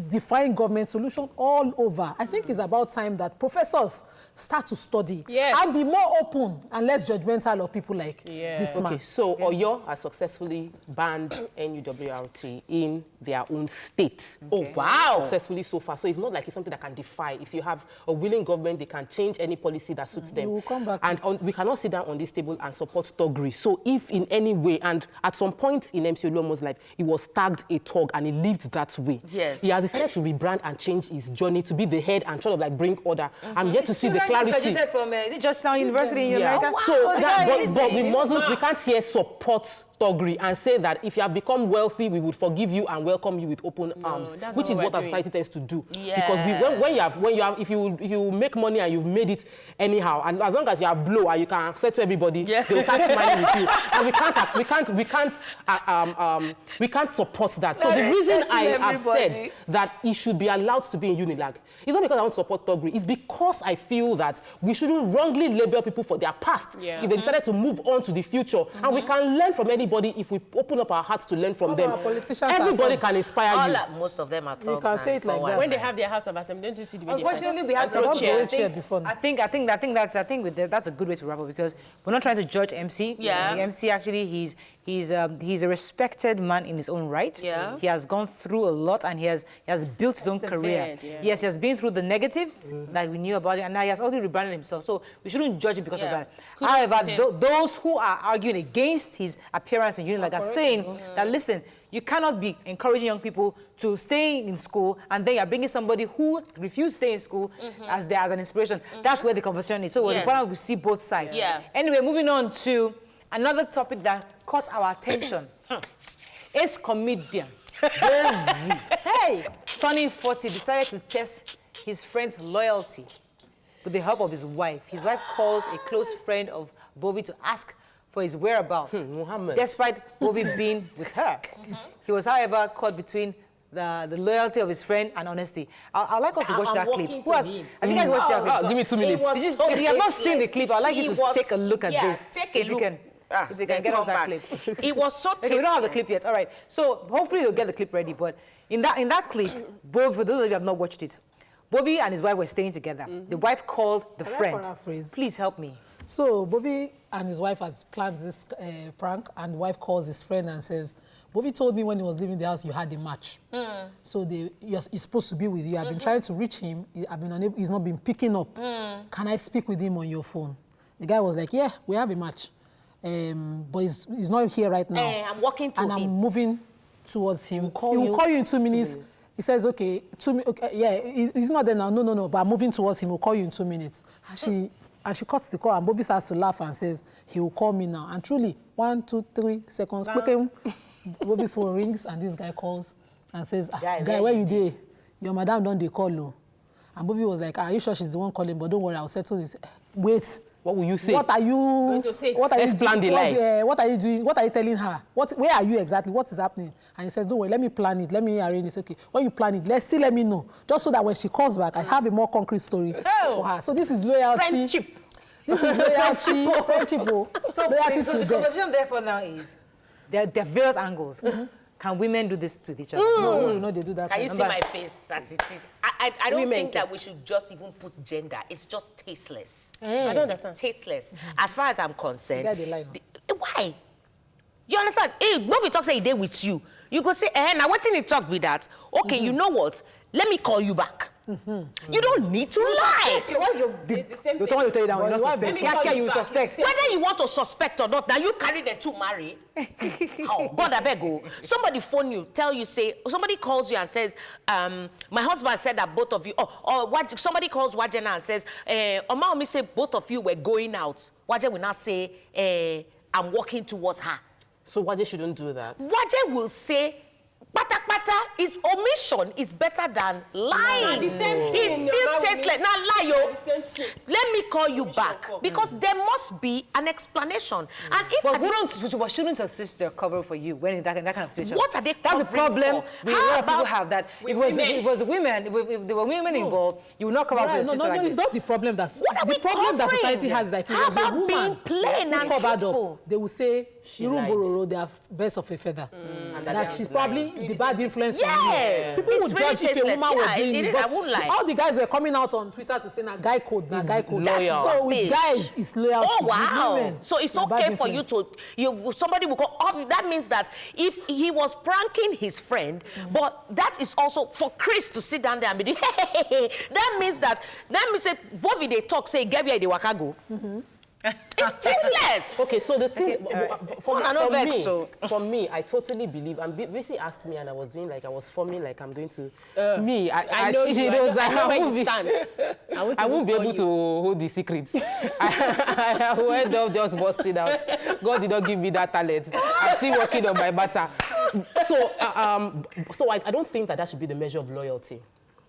defying government solution all over. I think it's about time that professors start to study and be more open and less judgmental of people like this man. Okay, so Oyo has successfully banned NUWRT in their own state. Oh, wow. Successfully so far. So it's not like it's something that can defy. If you have a willing government, they can change any policy that suits them. Will come back. And we cannot sit down on this table and support thuggery. So if in any way, and at some point in MC Oluomo's life, he was tagged a thug and he lived that way. Yes. He has decided to rebrand and change his journey to be the head and sort of like bring order. I'm yet to see the clarity. Graduated from is it Georgetown University in America? So but we mustn't, we can't here support thuggery and say that if you have become wealthy, we would forgive you and welcome you with open arms, which is what our society tends to do. Because when you have, if you make money and you've made it anyhow, and as long as you have blow and you can say to everybody, they'll start smiling with you. And we can't support that. So the reason I have said that it should be allowed to be in Unilag is not because I want to support thuggery. It's because I feel that we shouldn't wrongly label people for their past if they decided to move on to the future, and we can learn from anybody if we open up our hearts to learn from them. Everybody can inspire you. Most of them are thugs. You can say it like that. When they have their house of assembly, don't you see the way Unfortunately, we have to that's a good way to wrap up, because we're not trying to judge MC. Yeah. The MC actually, he's a respected man in his own right. Yeah. He has gone through a lot and he has built his own career. Yes, he has been through the negatives like we knew about it, and now he has already rebranded himself. So we shouldn't judge him because of that. However, those who are arguing against his appearance in Unilag are saying that, listen, you cannot be encouraging young people to stay in school and then you're bringing somebody who refused to stay in school as an inspiration. That's where the conversation is. So it's important we see both sides. Anyway, moving on to another topic that caught our attention. It's comedian Bovi. Turning 40, decided to test his friend's loyalty with the help of his wife. His wife calls a close friend of Bovi to ask for his whereabouts, despite Bovi being with her. He was, however, caught between the loyalty of his friend and honesty. I'd like us to watch that clip. Have you guys watched that clip? Give me 2 minutes. If you have not seen the clip, I'd like you to take a look at this. Take a look. If they can get us that clip. It was so tasteless. Okay, we don't have the clip yet. All right. So hopefully they'll get the clip ready. But in that clip, for those of you who have not watched it, Bovi and his wife were staying together. The wife called the friend. Please help me. So Bovi and his wife had planned this prank, and the wife calls his friend and says, Bovi told me when he was leaving the house you had a match. So he's supposed to be with you. I've been trying to reach him. He's not been picking up. Can I speak with him on your phone? The guy was like, yeah, we have a match. But he's not here right now. I'm walking to him. And I'm moving towards him. He will call you in 2 minutes. He says, okay, he's not there now. No, but I'm moving towards him. He'll call you in 2 minutes. And she cuts the call, and Bovi starts to laugh and says, he will call me now. And truly, 1, 2, 3 seconds, Bovi's phone rings, and this guy calls and says, guy, where you there? Your madam don't they call you? And Bovi was like, are you sure she's the one calling? But don't worry, I'll settle this. Wait. What will you say? What are you doing? What are you doing? What are you telling her? Where are you exactly? What is happening? And he says, don't worry, let me plan it. Let me arrange this. Okay. When you plan it, still let me know. Just so that when she calls back, I have a more concrete story for her. So this is loyalty. Friendship. This is loyalty. Friendship. So the conversation therefore now is, there are various angles. Can women do this with each other? No, they do that. Can you see my face as it is? I don't Women think that we should just even put gender. It's just tasteless. I don't understand. Tasteless. As far as I'm concerned. You get the line. Why? You understand? Hey, when we talk say he dey with you, you go say, now what did he talk with that? Okay, you know what? Let me call you back. You don't need to lie. It's the same You thing. don't want to tell you that you're not suspect. Let me call you You back. suspect. Whether you want to suspect or not, now you carry the two marry. Oh, God, I beg you. Somebody phone you, tell you, say, somebody calls you and says, my husband said that both of you, or somebody calls Wajena and says, Omawunmi say both of you were going out. Waje will not say, I'm walking towards her. So Waje shouldn't do that. Waje will say, pata is omission is better than lying. The same thing. It's still tasteless. Now lie, yo. The same thing. Let me call you back because there must be an explanation. And if But shouldn't a sister cover for you when in that kind of situation? What are they That's the covering problem. for? A lot of people have that. If it was women, if there were women involved, you would not cover for a sister like it's this. not the problem that What are we the problem that covering? society has is that if it How was a about woman being plain who and covered truthful? up, they will say lied. Irubororo, they are birds of a feather. That she's probably the bad influence on Yes. you. People would It's really judge if a tasteless. woman was Yeah, doing it it. is. I But won't lie. all the guys were coming out on Twitter to say, na guy code, na guy code. loyal. So Bitch. with guys, it's loyalty. Oh, With wow. women, So it's na bad okay for you influence. somebody will call, that means that if he was pranking his friend, but that is also for Chris to sit down there and be doing, that means that Bobby they talk, say, get where they waka go. It's tasteless. Okay, so the thing for me, me, I totally believe. And BC asked me, and I was doing like I was forming like I'm going to. Me, I know she you. knows I know where won't you be- stand. I won't be able to hold the secrets. I went up just busted out. God did not give me that talent. I'm still working on my matter. So, I don't think that should be the measure of loyalty.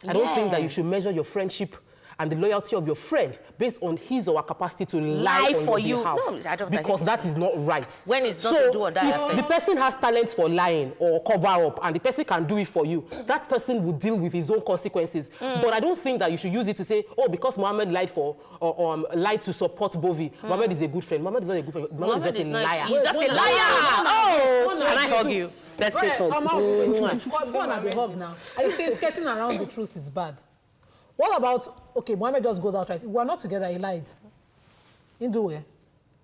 I don't think that you should measure your friendship and the loyalty of your friend based on his or her capacity to lie on for your you. behalf. No, I don't because think that is not right. When it's not to do or die if affair. the person has talent for lying or cover up and the person can do it for you, that person will deal with his own consequences. But I don't think that you should use it to say, oh, because Mohammed lied lied to support Bovi, Mohammed is a good friend. Mohammed is not a good friend. Mohammed is just a liar. He's just a liar. Oh, can I hug you? Let's take hug. One at the hub now. Are you saying skirting around the truth is bad? What about, okay, Mohammed just goes out, right? We're not together, he lied. In do it.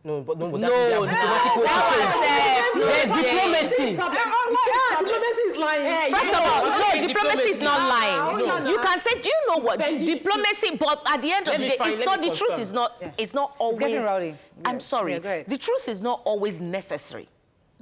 No, but No, diplomacy. Diplomacy is lying. First of all, no, diplomacy is not lying. No. You can say, do you know what? Diplomacy, but at the end of the day, it's not, the truth is not, it's not always. getting rowdy. I'm sorry. Yeah, go ahead. The truth is not always necessary.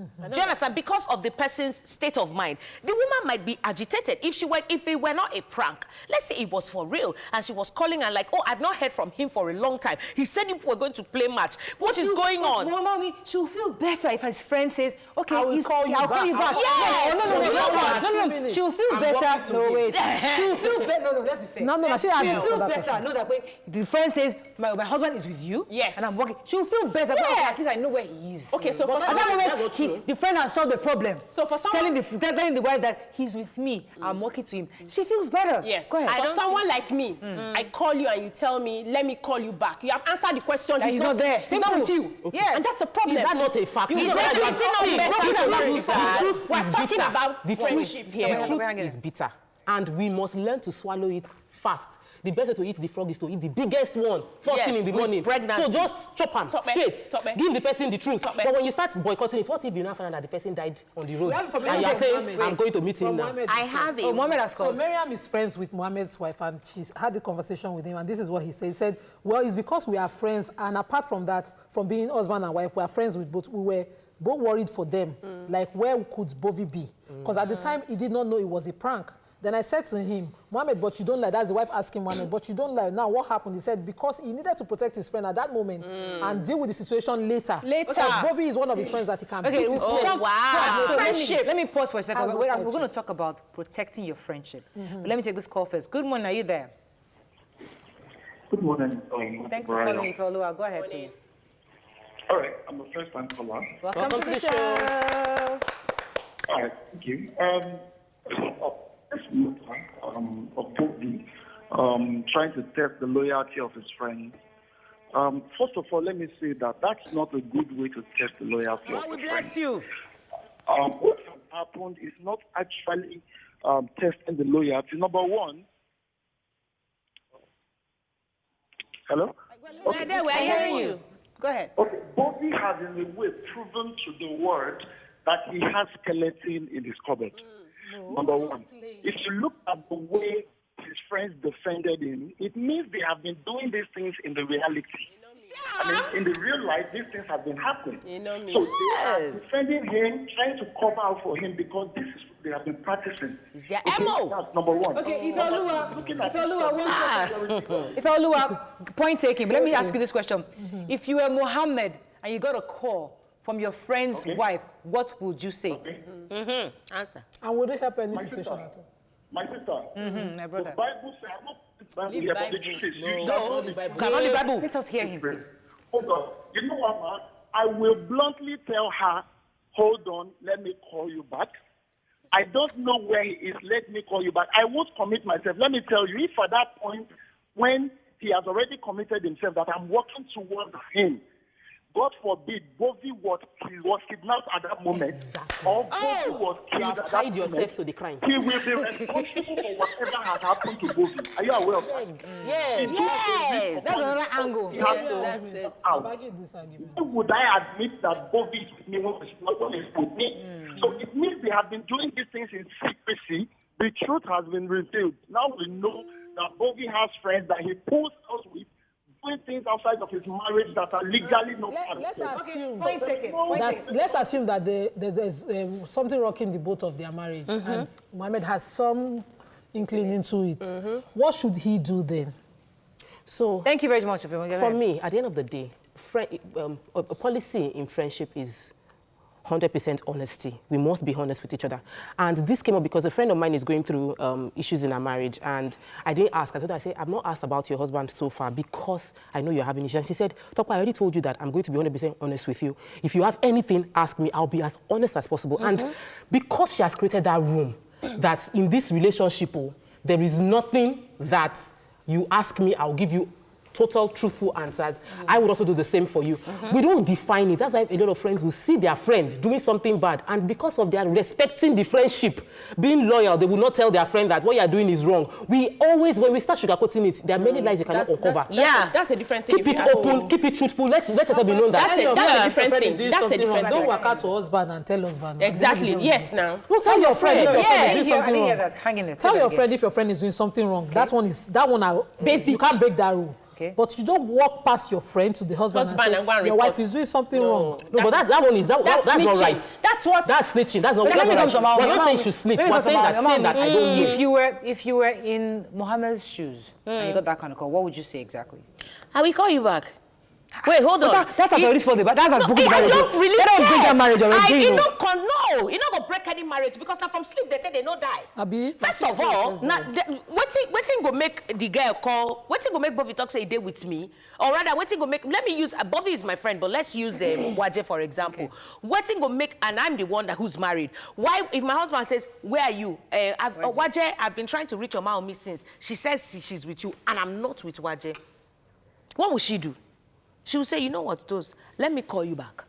Do you understand? Because of the person's state of mind, the woman might be agitated. If it were not a prank, let's say it was for real, and she was calling and like, oh, I've not heard from him for a long time. He said we were going to play match. What is going on? Mommy, she'll feel better if his friend says, okay, I'll call you back. Yes. No. She'll feel better. No, wait. She'll feel better. No, let's be fair. No, she has She'll no feel other better. person. No, that way, the friend says, my husband is with you. Yes. And I'm working. She'll feel better. Yes. Okay, at least I know where he is. Okay, so But for at that someone- moment, the friend has solved the problem. So for someone- telling the wife that he's with me, I'm working to him. She feels better. Yes. Go ahead. For someone like me, I call you and you tell me, let me call you back. You have answered the question. That he's not there. He's not with you. Okay. Yes. And that's the problem. Is that not a fact? Is it not better? We're talking about friendship here. The truth is bitter, and we must learn to swallow it fast. The best way to eat the frog is to eat the biggest one first Yes, thing in the with morning. pregnancy. So just chop them straight. Stop it. Give the person the truth. Stop it. But when you start boycotting it, what if you now find out that the person died on the road? We have information And you are from saying, Mohammed. I'm going to meet him now. I have it. Oh, Mohammed has So called. Miriam is friends with Mohammed's wife, and she's had a conversation with him, and this is what he said. He said, well, it's because we are friends, and apart from that, from being husband and wife, we are friends with both. We were both worried for them, like where could Bovi be? Because at the time, he did not know it was a prank. Then I said to him, Mohammed, but you don't lie. That's the wife asking Mohammed, but you don't lie. Now, what happened? He said, because he needed to protect his friend at that moment and deal with the situation later. Because Bovi is one of his friends that he can beat his chest. Wow. So Friendship. let me pause for a second. Has no We're friendship. going to talk about protecting your friendship. But let me take this call first. Good morning. Are you there? Good morning. Thanks for calling, Ifeoluwa. Go ahead, please. All right, I'm a first-time caller. Welcome to the show. All right, thank you. This matter of Bobi trying to test the loyalty of his friends. First of all, let me say that that's not a good way to test the loyalty of a friend. Bless you. What has happened is not actually testing the loyalty. Number one, Hello? Okay. There, we're hearing you. Go ahead. Okay, Bobby has in a way proven to the world that he has skeleton in his cupboard. Number one. If you look at the way his friends defended him, it means they have been doing these things in the reality. I mean, in the real life, these things have been happening. You know me. So they are defending him, trying to cover out for him because this is what they have been practicing. Is there Okay, ammo? that's number one. Okay, Ifeoluwa, point taking. But let me ask you this question. If you were Mohammed and you got a call from your friend's wife, what would you say? Okay. Answer. And would it help any My situation sister. at all? My sister. My brother. The Bible says, I'm not the Bible Leave here, but Bible. the truth is, No. you Not the Bible. Come on, the Bible. Let us hear him, please. Hold on. You know what, man? I will bluntly tell her, hold on, let me call you back. I don't know where he is, let me call you back. I won't commit myself. Let me tell you, if at that point, when he has already committed himself, that I'm working towards him, God forbid, Bobby was kidnapped at that moment, or Bobby was You killed have at that tied yourself moment, to the crime. he will be responsible for whatever has happened to Bobby. Are you aware of that? Yes. Yes. That's another angle. He has to That's it. out. I've argued this argument. Why would I admit that Bobby is with me when it's with me? So it means they have been doing these things in secrecy. The truth has been revealed. Now we know that Bobby has friends that he pulls us with, doing things outside of his marriage that are legally not part of Let's it. assume Point taken. Point that taken. let's assume that there's something rocking the boat of their marriage, and Mohammed has some inkling into it. What should he do then? So Thank you very much. for me, at the end of the day, a policy in friendship is 100% honesty. We must be honest with each other. And this came up because a friend of mine is going through issues in her marriage, and I didn't ask. I said, I've not asked about your husband so far because I know you're having issues. And she said, Topa, I already told you that I'm going to be 100% honest with you. If you have anything, ask me. I'll be as honest as possible. And because she has created that room, that in this relationship, there is nothing that you ask me, I'll give you total truthful answers. I would also do the same for you. We don't define it. That's why a lot of friends will see their friend doing something bad, and because of their respecting the friendship, being loyal, they will not tell their friend that what you are doing is wrong. We always, when we start sugarcoating it, there are many lies you cannot uncover. That's a different thing. Keep it open, keep it truthful. Let yourself be known that. That's a different thing. That's a different Don't thing. work out to husband and tell husband. Exactly. Yes, now. No, tell your friend if your friend is doing I something didn't hear wrong. that. Hang in there. Tell Say your that friend if your friend is doing something wrong. That one Basic. You can't break that rule. Okay. But you don't walk past your friend to the husband and And say, go and your report. wife is doing something wrong. No, but that's not snitching. right. That's what. That's snitching. That's not Let me come to right. Omawunmi. We're not saying you should snitch. We're saying that I don't know. If you were in Mohammed's shoes and you got that kind of call, what would you say exactly? I will call you back. Wait, hold on. That has already spoken about. That has broken I marriage. don't really They don't break that marriage already. You you know. no, you're not gonna break any marriage because now from sleep they say they no die. Abi, First of all, waiting go make the girl call. Waiting go make Bobby talk say he did with me, or rather waiting go make. Let me use Bobby is my friend, but let's use Waje for example. Okay. Waiting go make, and I'm the one who's married. Why if my husband says where are you? Waje, I've been trying to reach Omawunmi since. She says she's with you, and I'm not with Waje. What will she do? She will say, you know what, Toast, let me call you back.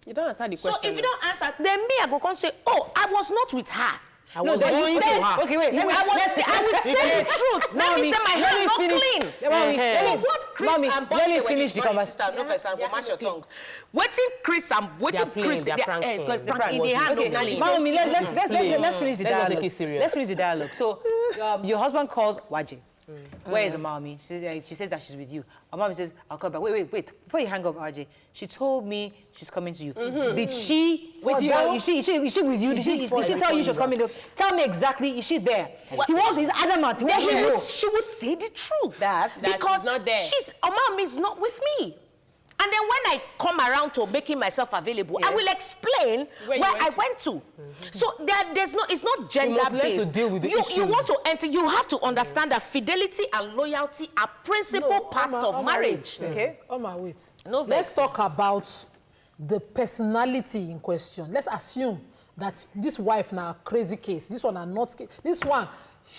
You don't answer the question. So if you don't answer, then me, I go come say, oh, I was not with her. I was then going you to said, her. Okay, wait. I would say the truth. Let me say my hair not clean. So what Chris and Bobby, let me finish the conversation. No, first, I will mash your tongue. Waiting Chris and waiting Chris. They're pranking. In the hand of Nali. Omawunmi, let's finish the Let's not dialogue. take it serious. Let's finish the dialogue. So, your husband calls Waje. Where is Omawunmi? She says that she's with you. Omawunmi says, I'll come back. Wait. Before you hang up, Waje, she told me she's coming to you. Did she with you? Is she with you? Did she tell you she was coming? Tell me exactly. Is she there? He's adamant. He wants to know. She will say the truth. That because she's not there. Omawunmi is not with me. And then when I come around to making myself available, I will explain where I went to. So it's not gender based. You must learn to deal with the issues. You want to enter, you have to understand that fidelity and loyalty are principal parts of marriage. Okay? Wait. No Let's vex. talk about the personality in question. Let's assume that this wife now a crazy case. This one are not. This one,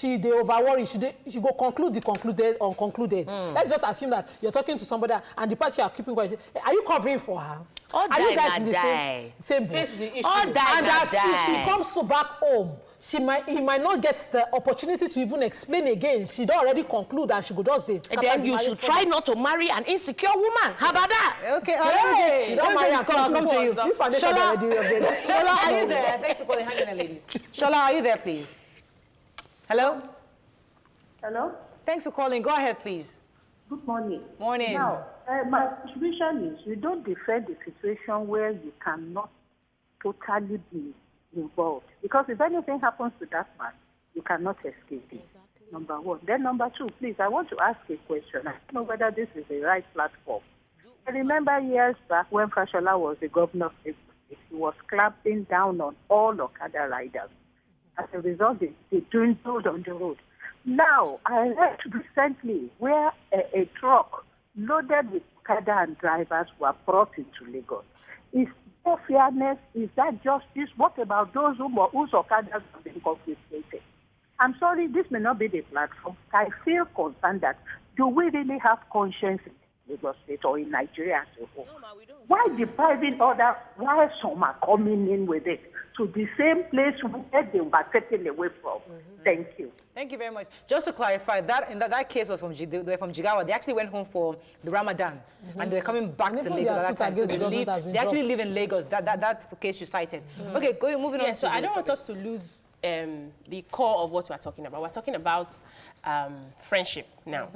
they over-worry, she go conclude the concluded, unconcluded. Let's just assume that you're talking to somebody and the party you are keeping quiet. Are you covering for her? Are you guys in the same face the issue? And that if she comes back home, he might not get the opportunity to even explain again. She'd already conclude and she could just date. And then you should try not to marry an insecure woman. How about that? Okay, you don't marry and come to you. This foundation already. Shola, are you there? Thanks for calling. Hang in there, ladies. Shola, are you there, please? Hello? Hello? Thanks for calling. Go ahead, please. Good morning. Morning. Now, my situation is you don't defend the situation where you cannot totally be involved. Because if anything happens to that man, you cannot escape it. Exactly. Number one. Then number two, please, I want to ask a question. I don't know whether this is the right platform. I remember years back when Fashola was the governor of Lagos, he was clamping down on all Okada riders. As a result, they dwindled on the road. Now, I read recently where a truck loaded with Okada and drivers were brought into Lagos. Is there fairness? Is that justice? What about those whose Okadas have been confiscated? I'm sorry, this may not be the platform. I feel concerned that do we really have conscience in Lagos State or in Nigeria as a whole? No, we don't. Why depriving others while some are coming in with it to the same place where they were taken away from? Thank you. Thank you very much. Just to clarify, that case was from Jigawa. They actually went home for the Ramadan, and they're coming back to Lagos at that time. So they actually live in Lagos. That case you cited. Okay, moving on. So I don't want us to lose the core of what we're talking about. We're talking about friendship now.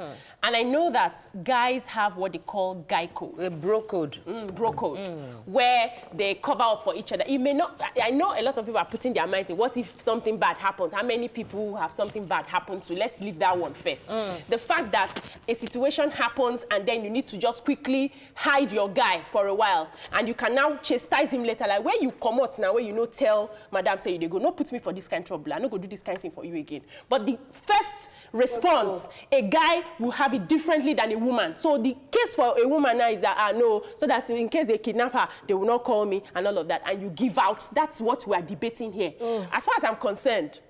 And I know that guys have what they call guy code. A bro code. Bro code. Where they cover up for each other. It may not, I know a lot of people are putting their mind in what if something bad happens? How many people have something bad happen to? Let's leave that one first. The fact that a situation happens and then you need to just quickly hide your guy for a while and you can now chastise him later. Like where you come out now, where you know tell madam say you go, no put me for this kind of trouble. I'm not going to do this kind of thing for you again. But the first response, a guy will have it differently than a woman. So the case for a woman now is that, no, so that in case they kidnap her, they will not call me and all of that. And you give out. That's what we are debating here. As far as I'm concerned,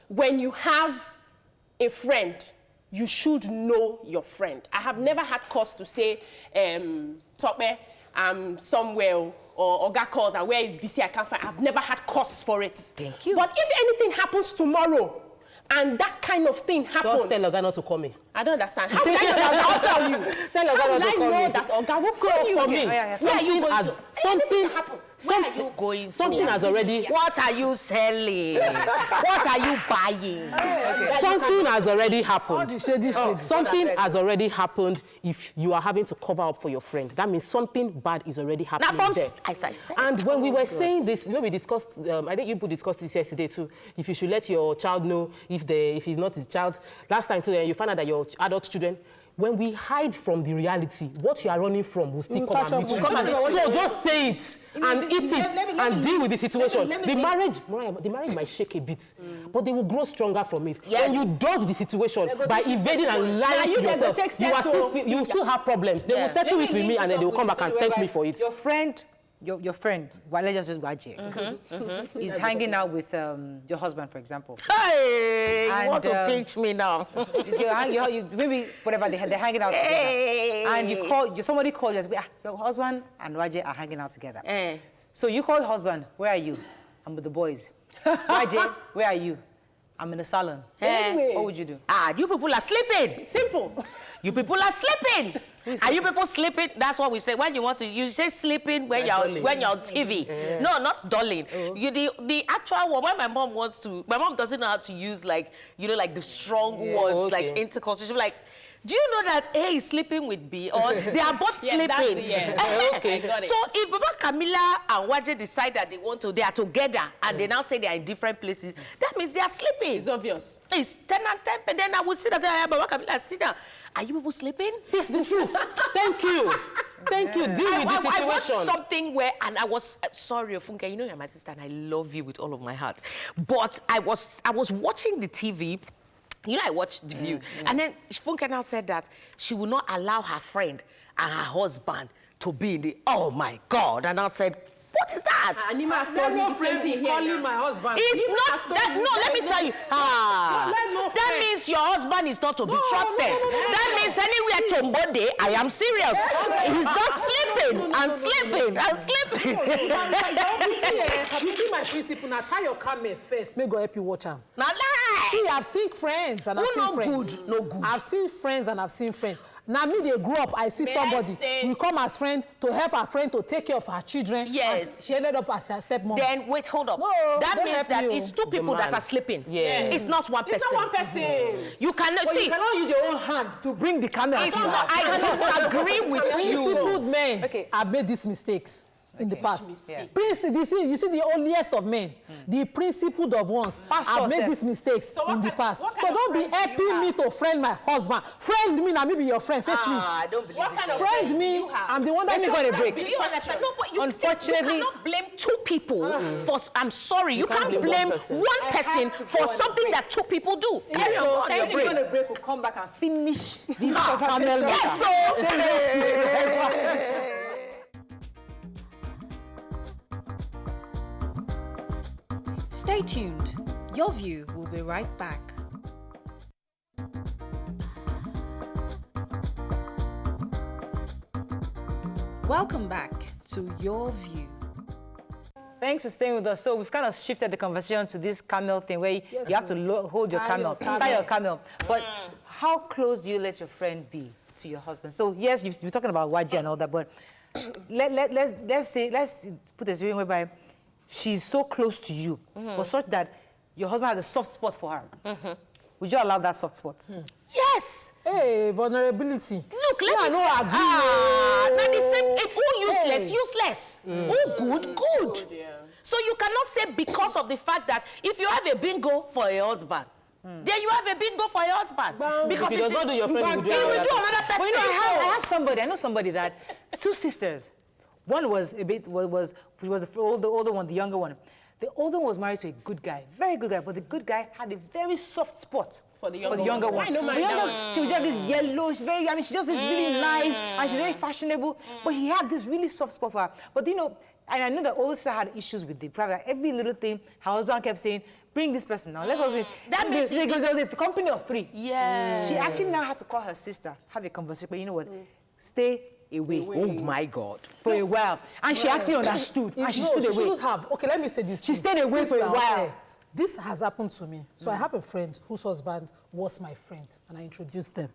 when you have a friend, you should know your friend. I have never had cause to say, Tope, I'm somewhere, or Oga calls and where is BC, I can't find. I've never had cause for it. Thank you. But if anything happens tomorrow, and that kind of thing happens... Just tell Oga not to call me. I don't understand. How can I know that I'll tell you? Tell Oga not to call me. How will I know that Oga will call you? For me, Where are you going? Something has already... What are you selling? What are you buying? Something has already happened. Something has already happened if you are having to cover up for your friend. That means something bad is already happening there. As I said. And when we were saying this, you know, we discussed, I think you discussed this yesterday too, if you should let your child know if he's not his child. Last time too, you find out that your adult children, when we hide from the reality, what you are running from will still come and meet you. So just say it and eat it and deal with the situation. The marriage might shake a bit, but they will grow stronger from it. Yes. When you dodge the situation by evading and lying to yourself, you still have problems. They will settle it with me and then they will come back and thank me for it. Your friend, let's just Waje, is hanging out with your husband, for example. Hey, you want to pinch me now? Maybe whatever they're hanging out together, and somebody called you, your husband and Waje are hanging out together. So you call the husband, where are you? I'm with the boys. Waje, where are you? I'm in the salon. What would you do? You people are sleeping. Simple. You people are sleeping. Are you people sleeping? That's what we say. When you say sleeping when you're on TV. No, not darling. The actual one. When my mom doesn't know how to use like the strong words like intercourse. She'll be like, do you know that A is sleeping with B, or they are both sleeping? Okay, got it. So if Baba Camila and Waje decide that they are together, and they now say they are in different places, that means they are sleeping. It's obvious. It's 10 and 10, and then I would sit and say, Baba Camila, sit down. Are you people sleeping? Face the truth. Thank you. Thank you. Deal with the situation. I watched something where, and I was sorry, Funke, you know you're my sister, and I love you with all of my heart. But I was watching the TV. You know, I watched The View. And then Funke now said that she will not allow her friend and her husband to be in the... Oh, my God. And I said, What is that? Anima story, no the same friend thing here calling now. my husband. It's not that. No, let me tell you. That means your husband is not to be trusted. That means anywhere Tombode, I am serious. He's just sleeping and sleeping and sleeping. You see my principle. Now tie your camera first. May God help you watch him. Now lie. See, I've seen friends and I've Who seen no friends. good, no good. I've seen friends and I've seen friends. Now me, they grew up. I see somebody. We come as friend to help our friend to take care of her children. Yes. And she ended up as her stepmom. Then wait, hold up. No, that don't means help that me, it's two people that are sleeping. Yes. It's not one person. It's not one person. You cannot But see. you cannot use your own hand to bring the camera. It's not, I disagree with you. Principled men Okay. have made these mistakes in the past. Yeah. You see the holiest of men, the principled of ones have made these mistakes in the past. So don't be helping me to friend my husband. Friend me, now me be your friend. Face me. I don't believe What this. kind of Friend me, I'm the one that Let me go on a break. Do you understand? No, but you Unfortunately- you cannot blame two people for. I'm sorry, you can't blame one person for something that two people do. Carry on, go on your Thank you. break. On a break. We'll come back and finish this Yes, so. Stay tuned. Your View will be right back. Welcome back to Your View. Thanks for staying with us. So we've kind of shifted the conversation to this camel thing where you have to hold your camel, tie your camel. But how close do you let your friend be to your husband? So yes, you're talking about YG and all that, but let's put a situation whereby she's so close to you, but such that your husband has a soft spot for her. Would you allow that soft spot? Yes. Hey, vulnerability. Look, let me tell you. Now the same. Who useless? Useless. Who good? Good. So you cannot say because of the fact that if you have a bingo for a husband, then you have a bingo for your husband. Because if he does not do your friend, he will do another person. But you know, I know somebody that two sisters. One was was the older one, the younger one. The older one was married to a good guy, very good guy, but the good guy had a very soft spot for the younger one. I know my She was just this yellow, she's just this really nice, and she's very fashionable, but he had this really soft spot for her. But you know, and I know that older sister had issues with the fact that every little thing, her husband kept saying, bring this person now, let us say, That means there was a company of three. Yeah. She actually now had to call her sister, have a conversation, but you know what, stay away. Oh my God. For a while. And she actually understood. And she stood away. Shouldn't have. Okay, let me say this. She stayed away for a while. This has happened to me. So I have a friend whose husband was my friend, and I introduced them.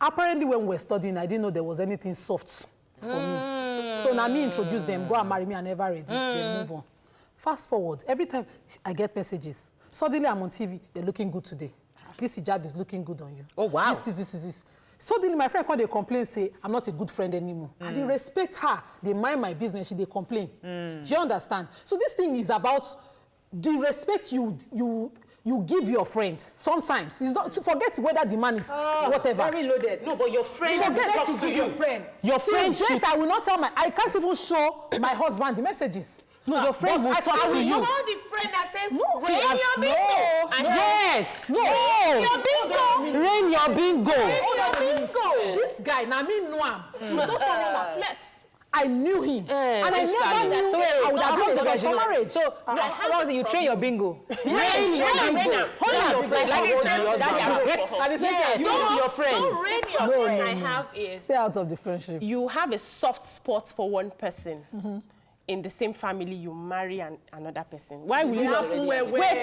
Apparently, when we were studying, I didn't know there was anything soft for me. So now me introduced them, go and marry me, I never ready. They move on. Fast forward, every time I get messages, suddenly I'm on TV, you're looking good today. This hijab is looking good on you. Oh, wow. This. Suddenly, my friend, when they complain, say, I'm not a good friend anymore. I didn't respect her. They mind my business. They complain. Do you understand? So this thing is about the respect you give your friend. Sometimes it's not to forget whether the man is whatever. Very loaded. No, but your friend Forget to give your friend. Your friend Yet I will not tell I can't even show my husband the messages. No, your friend will talk to you. All the friend that said, Rain your bingo. Yes. No. Rain your bingo. This guy, now me know him. He's not someone that flirts. I knew him. And I never knew I would have gone to some marriage. So, how was it you train your bingo? Rain your bingo. Hold your friend like Yes. you know your friend. Don't rain your friend. I have is Stay out of the friendship. you have a soft spot for one person. In the same family, you marry another person. Why will you not? Wait,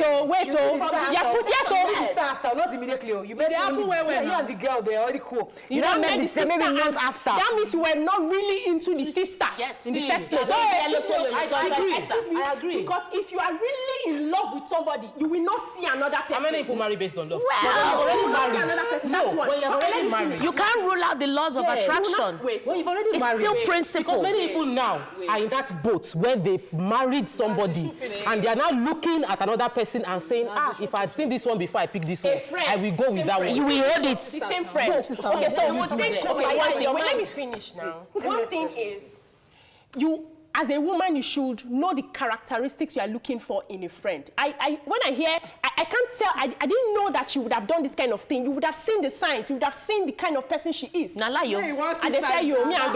Yes, after, not immediately. You met you and the girl, they're already cool. You don't met the sister, maybe months after. That means you were not really into the sister in the first place. I agree. Because if you are really in love with somebody, you will not see another person. How many people marry based on love? You will not see another person. That's one. When you're already married. You can't rule out the laws of attraction. Wait. When you've already It's married. still principle. Because many people now are in that boat where they've married somebody and they are now looking at another person and saying, if I had seen this one before I pick this one, I will go with that one. You will hold it. The same friend. Okay, so we'll say, let me finish now. One thing is, as a woman, you should know the characteristics you are looking for in a friend. When I hear, I can't tell, I didn't know that she would have done this kind of thing. You would have seen the signs. You would have seen the kind of person she is. Nala, you. And they tell you, me, I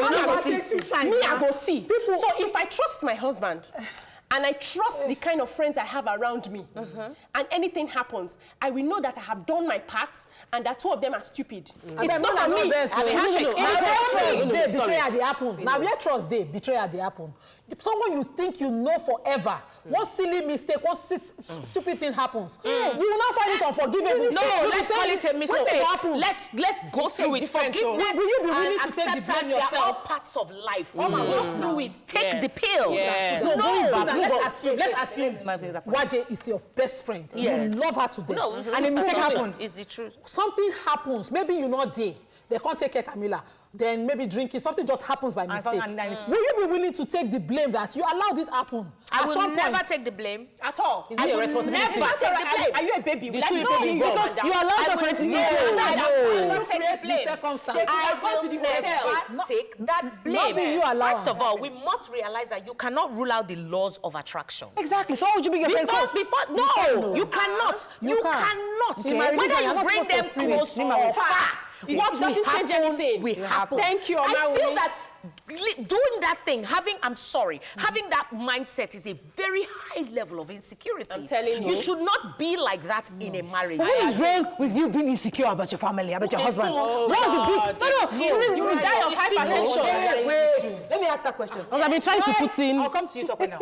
go see. So if I trust my husband, and I trust the kind of friends I have around me, and anything happens, I will know that I have done my part, and that two of them are stupid. It's not on me. Betrayal they happen. Now where trust they betrayal they happen. Someone you think you know forever, one silly mistake, one stupid thing happens. You will not find it unforgivable. No, let's call it a mistake. Let's go through it. Forgiveness. Will you be willing to take the blame yourself? They are all parts of life. Go through it. Take the pill. So let's assume Waje is your best friend. You love her to death. No, and a mistake happens. Is the truth. Something happens. Maybe you're not there. They can't take care of Camila. Then maybe drinking, something just happens by mistake. Will you be willing to take the blame that you allowed it happen? I will never take the blame at all. I will never take the blame. Are you a baby? No, because you allowed your friend to take the circumstance. I will never take that blame. First of all, we must realize that you cannot rule out the laws of attraction. Exactly. So how would you bring your friend close? No, you cannot. You cannot. Whether you bring them close or far, what doesn't change anything. We happen. Thank you, Omawunmi. I feel that doing that thing, having that mindset is a very high level of insecurity. I'm telling you. You should not be like that in a marriage. What is wrong with you being insecure about your family, about your husband? What's the big... You will die of hypertension. Wait. Let me ask that question. Because I've been trying to put in... I'll come to you talking now.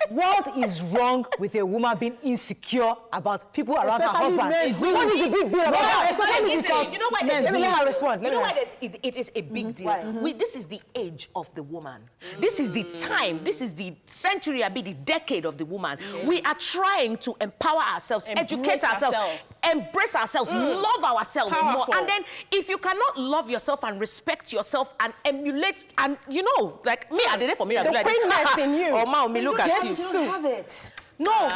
What is wrong with a woman being insecure about people around her husband? What is the big deal about that? You know why let me let her respond. You know why it is a big deal? This is the age of the woman. This is the time. This is the century, the decade of the woman. We are trying to empower ourselves, educate ourselves, embrace ourselves, love ourselves more. And then if you cannot love yourself and respect yourself and emulate, and you know, like me, I did it for me. The queenness in you. Omawunmi, look at you. You have it. No,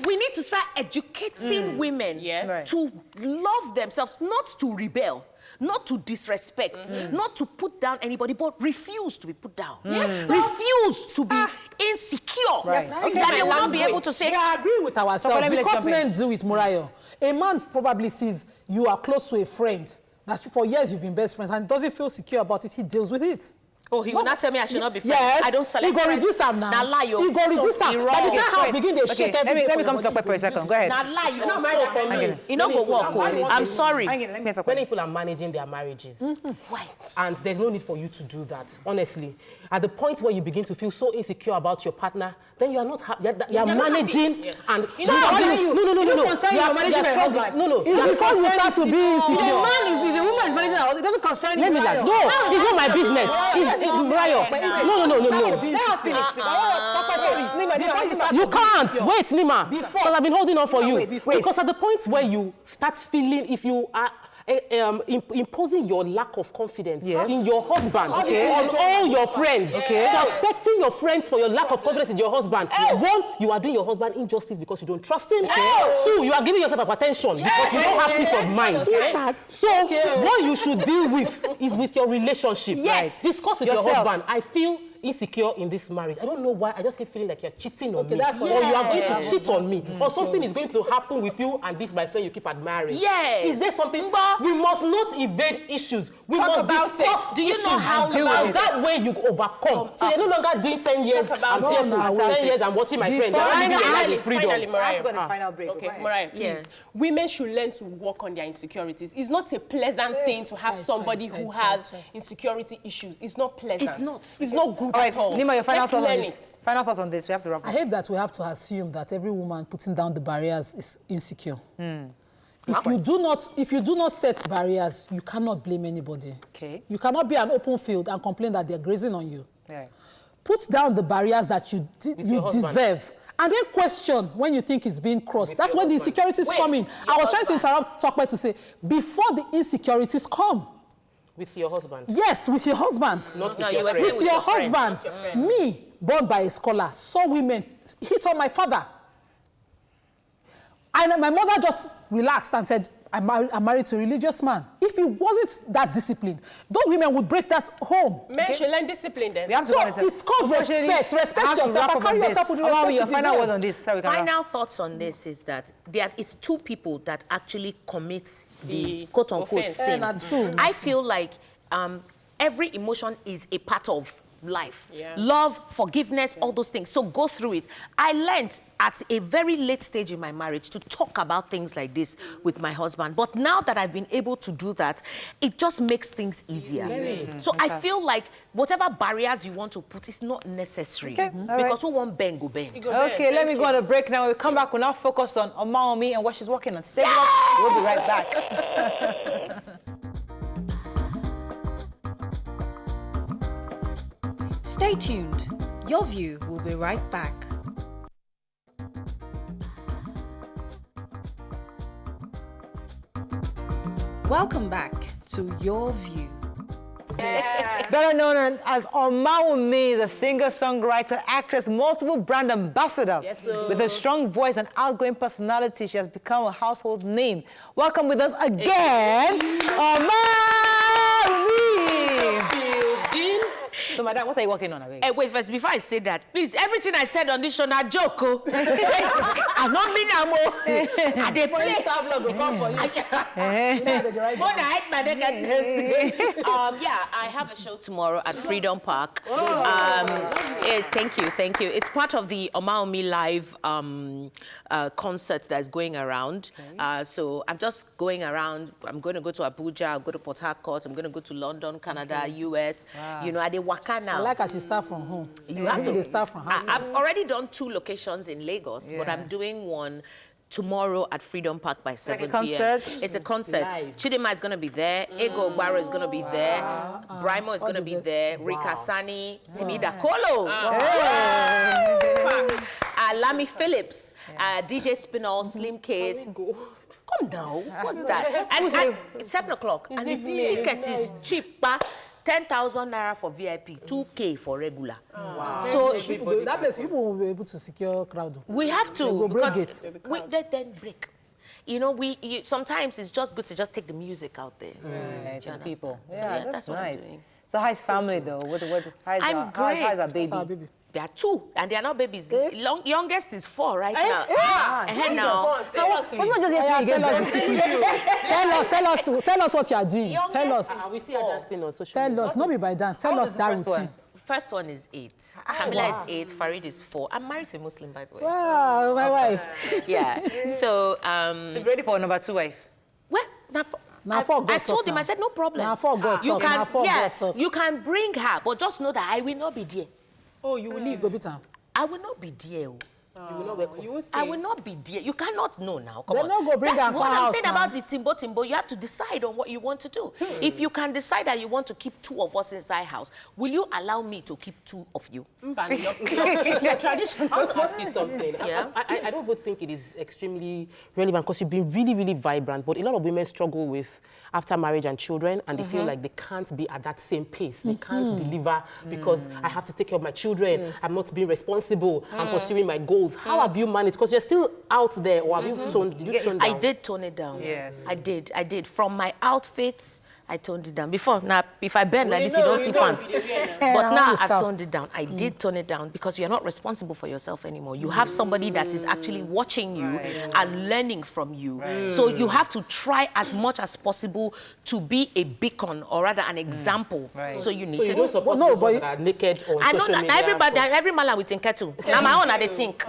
we need to start educating women to love themselves, not to rebel, not to disrespect, not to put down anybody, but refuse to be put down. Refuse to be insecure. That they will not be able to say... We agree with ourselves because men do it, Murayo. A man probably sees you are close to a friend that for years you've been best friends and doesn't feel secure about it. He deals with it. Oh, he will not tell me I should not be friends. Yes. I don't select friends. He go reduce him now. He go reduce him. By the time how begin they shake everything. Let me come to for a second. Go ahead. You not married for me. You not go walk. I'm sorry. Let me talk. When people are managing their marriages, and there's no need for you to do that. Honestly, at the point where you begin to feel so insecure about your partner, then you are not happy. You're managing and no. You're managing my husband. No. It's because you start to be insecure. The man is the woman is managing her. It doesn't concern you. No, it's not my business. It's Murayo. No. Let her finish, please. You can't. Wait, Nima. Because I've been holding on for you. Because at the point where you start feeling, if you are imposing your lack of confidence in your husband on all your friends, suspecting your friends for your lack of confidence in your husband. One, you are doing your husband injustice because you don't trust him. Two, you are giving yourself hypertension because you don't have peace of mind. So what you should deal with is with your relationship. Discuss with your husband. I feel insecure in this marriage. I don't know why. I just keep feeling like you're cheating on me. Or you are going to cheat on me. Or something is going to happen with you and this, my friend, you keep admiring. Is there something? We must not evade issues. We must discuss. Do you know how that way you overcome? So you're no longer doing 10 years. I'm 10 years. I'm watching my friend. Finally, I've got a final break. Okay, Mariah, please. Women should learn to work on their insecurities. It's not a pleasant thing to have somebody who has insecurity issues. It's not pleasant. It's not. It's not good. All right, at all. Nima, your final thoughts on this. Final thoughts on this. We have to wrap up. I hate that we have to assume that every woman putting down the barriers is insecure. If you do not set barriers, you cannot blame anybody. You cannot be an open field and complain that they're grazing on you. Put down the barriers that you deserve. And then question when you think it's being crossed. That's when the insecurities come in. I was trying to interrupt Tokwe to say, before the insecurities come. With your husband? Yes, with your husband. Not with your friend. With your husband. Me, born by a scholar, saw women hit on my father. And my mother just relaxed and said, I'm married to a religious man. If he wasn't that disciplined, those women would break that home. Men should learn discipline then. We have to So go on it. it's called respect. Respect yourself and carry yourself with the respect you Final word deserve. on this. Sorry, we can Final thoughts on this is that there is 2 people that actually commit the quote-unquote offense. sin. True. I feel like every emotion is a part of life. Yeah. Love, forgiveness, all those things. So go through it. I learned at a very late stage in my marriage to talk about things like this with my husband. But now that I've been able to do that, it just makes things easier. So I feel like whatever barriers you want to put is not necessary. Okay, all right. Because who won't bend, go bend. Okay, let me go on a break now. When we come back, we'll now focus on Omawunmi and what she's working on. Stay with us. We'll be right back. Stay tuned. Your View will be right back. Welcome back to Your View. Better known as Omawunmi, is a singer-songwriter, actress, multiple brand ambassador. Yes, sir. With a strong voice and outgoing personality, she has become a household name. Welcome with us again, Omawunmi. So, madam, what are you working on? Wait, first, before I say that, please, everything I said on this show, not joke. I'm not mean no more. I dey play. Yeah, I have a show tomorrow at Freedom Park. Thank you. It's part of the Omawunmi Live concert that's going around. So I'm just going around. I'm going to go to Abuja, I'll go to Port Harcourt, I'm going to go to London, Canada, US. Wow. You know, I dey waka now. I like as you start from home. You have to. They start from house. I've already done 2 locations in Lagos, but Yeah. I'm doing one tomorrow at Freedom Park by 7 a concert? p.m. It's a concert. Live. Chidima is going to be there. Ego Ogbaro is going to be there. Brimo is going to the be best. there. Rika Sani, Timida Kolo. Lami Phillips, DJ Spinall, Slim Case. Come down. What's that? And it's 7 o'clock. And the ticket is cheap. 10,000 naira for VIP, 2K for regular. Wow. So That place, people will be able to secure crowd. we have to, They go break because it. we let them break. You know, sometimes it's just good to just take the music out there. Right, Do you to people. understand? So, Yeah, that's what I'm nice. doing. So how's family though? How's I'm great. How's our baby? Our baby. There are 2, and they are not babies. Youngest is 4 right now. Now. What's not just yesterday you Tell gave us the birth? secret. Tell us what you are doing. Tell us. We see her dancing on social Tell media. us. Not be by dance. Tell How us is the that first routine. one? First one is 8. Camila is 8. Farid is 4. I'm married to a Muslim, by the way. Wow, my wife. Yeah. So, So be ready for number 2 wife. well, Now for I God told talk him, now. I said, no problem. Now for God You talk. can, Now for God talk. you can bring her, but just know that I will not be there. Oh, you will leave. Go beat her. I will not be there. You will not welcome. You will stay. I will not be there. You cannot know now. Come They on. no go bring That's am what come I'm house saying now. about the Timbo. You have to decide on what you want to do. If you can decide that you want to keep 2 of us inside house, will you allow me to keep 2 of you? Your tradition. I want to ask you something. Yeah. I don't even think it is extremely relevant because you've been really, really vibrant. But a lot of women struggle with after marriage and children, and they feel like they can't be at that same pace. They can't deliver because I have to take care of my children. Yes. I'm not being responsible. I'm pursuing my goals. How have you managed? Because you're still out there, or have you toned? Did you tone down? I did tone it down. Yes. I did. From my outfits, I toned it down. Before, now, if I bend like this, you don't see pants. But now I've toned it down. I did tone it down because you're not responsible for yourself anymore. You have somebody that is actually watching you and learning from you. So you have to try as much as possible to be a beacon, or rather an example. Right. You need So you to don't support no, those but that are naked on I know social that media? everybody, every man with in kettle. Now my own, I dey think.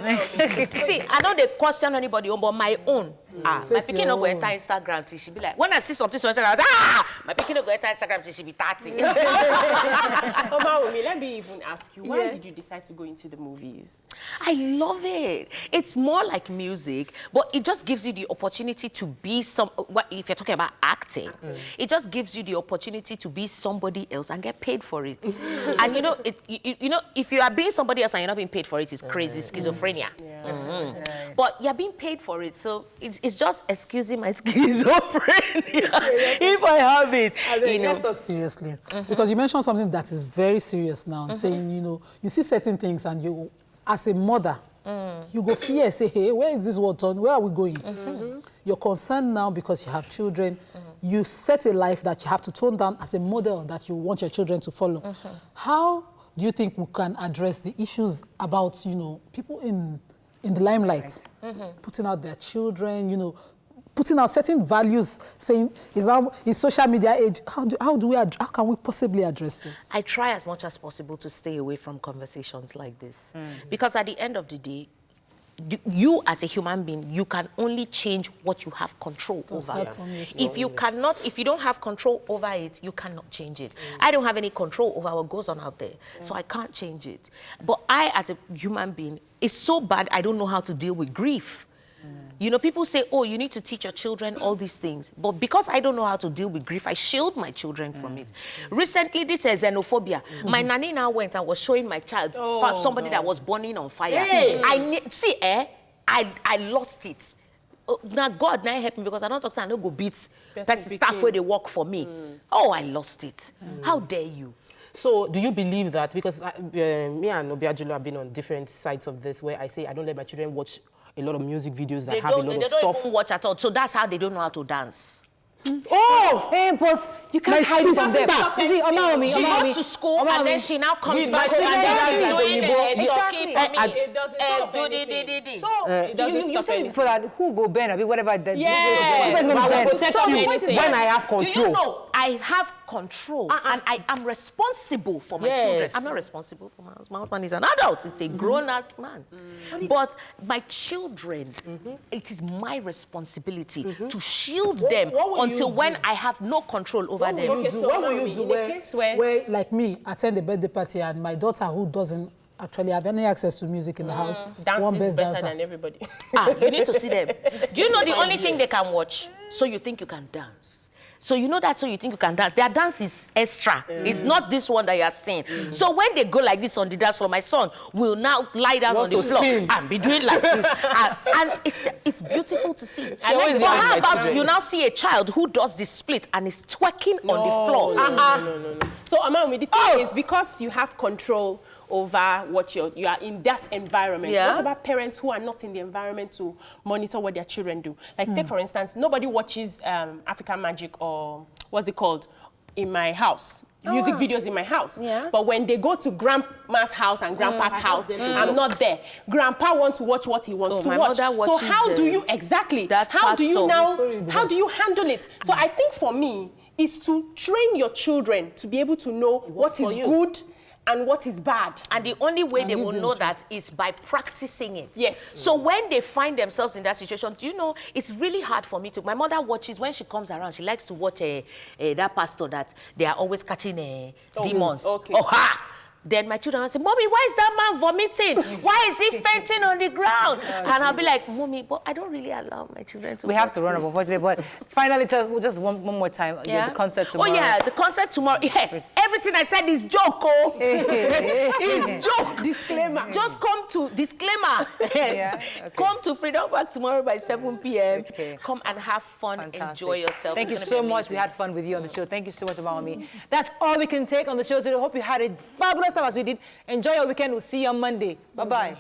See, I don't dey question anybody, but my own. My Face pikin your no go own. enter Instagram till she be like, when I see something on Instagram, I say, my pikin no go enter Instagram till she be 30. Omawunmi, let me even ask you, why did you decide to go into the movies? I love it. It's more like music, but it just gives you the opportunity to be if you're talking about acting, it just gives you the opportunity to be somebody else and get paid for it. And you know, if you are being somebody else and you're not being paid for it, it's crazy, schizophrenia. But you're being paid for it, so it's just excusing my schizophrenia if I have it. Let's talk seriously. Because you mentioned something that is very serious now, saying, you see certain things and you, as a mother, you go fear, say, hey, where is this world on? Where are we going? You're concerned now because you have children. you set a life that you have to tone down as a model that you want your children to follow. How do you think we can address the issues about, people in the limelight, putting out their children, putting out certain values, saying is social media age? How can we possibly address this? I try as much as possible to stay away from conversations like this, because at the end of the day, you as a human being, you can only change what you have control over. If you don't have control over it, you cannot change it. I don't have any control over what goes on out there, so I can't change it. But I, as a human being, it's so bad I don't know how to deal with grief. People say, oh, you need to teach your children all these things. But because I don't know how to deal with grief, I shield my children from it. Recently, this is xenophobia. My nanny now went and was showing my child somebody that was burning on fire. Hey. I lost it. Now, God now help me, because I don't talk to I don't go beat staff where they work for me. Oh, I lost it. How dare you? So do you believe that, because me and Obiajulo have been on different sides of this, where I say I don't let my children watch a lot of music videos that have a lot of stuff. They don't even watch at all. So that's how they don't know how to dance. Oh, hey, boss, you can't hide it from them. Omawunmi, She goes to school and then she now comes back home and then she's doing it. So you said before that who go burn, whatever that. Yes, I will protect you when I have control. Do you know I have control and I am responsible for my children. I'm not responsible for my husband. My husband is an adult. He's a grown-ass man. But my children, it is my responsibility to shield them until when I have no control over them. What will you do where, like me, attend a birthday party and my daughter, who doesn't actually have any access to music in the house, dances better than everybody. You need to see them. Do you know the only thing they can watch? So you think you can dance. So you know that, so you think you can dance. Their dance is extra. It's not this one that you are seeing. So when they go like this on the dance floor, my son will now lie down on the floor and be doing like this. And it's beautiful to see. But how about you now see a child who does this split and is twerking on the floor? No. So Omawunmi, the thing is, because you have control over what you are in that environment. What about parents who are not in the environment to monitor what their children do? Like, take for instance, nobody watches African Magic or what's it called in my house. Music videos in my house. But when they go to grandma's house and grandpa's house, I'm not there. Grandpa wants to watch what he wants to watch. So how do you how do you handle it? So I think for me is to train your children to be able to know what is good and what is bad. And the only way they will know that is by practicing it. Yes. So when they find themselves in that situation, do you know, it's really hard for me to. My mother watches, when she comes around, she likes to watch that pastor that they are always catching demons. Okay. Oh, ha! Then my children will say, Mommy, why is that man vomiting? Why is he fainting on the ground? And I'll be like, Mommy, but I don't really allow my children to. We have to run up, unfortunately, but finally, tell us just one more time. The concert tomorrow. Oh, yeah, the concert tomorrow. Yeah, everything I said is joke, oh. It's joke. Disclaimer. Just come to, disclaimer. Come to Freedom Park tomorrow by 7 p.m. Come and have fun, enjoy yourself. Thank you so much. We had fun with you on the show. Thank you so much, Omawunmi. That's all we can take on the show today. Hope you had a fabulous time as we did. Enjoy your weekend. We'll see you on Monday. Bye-bye.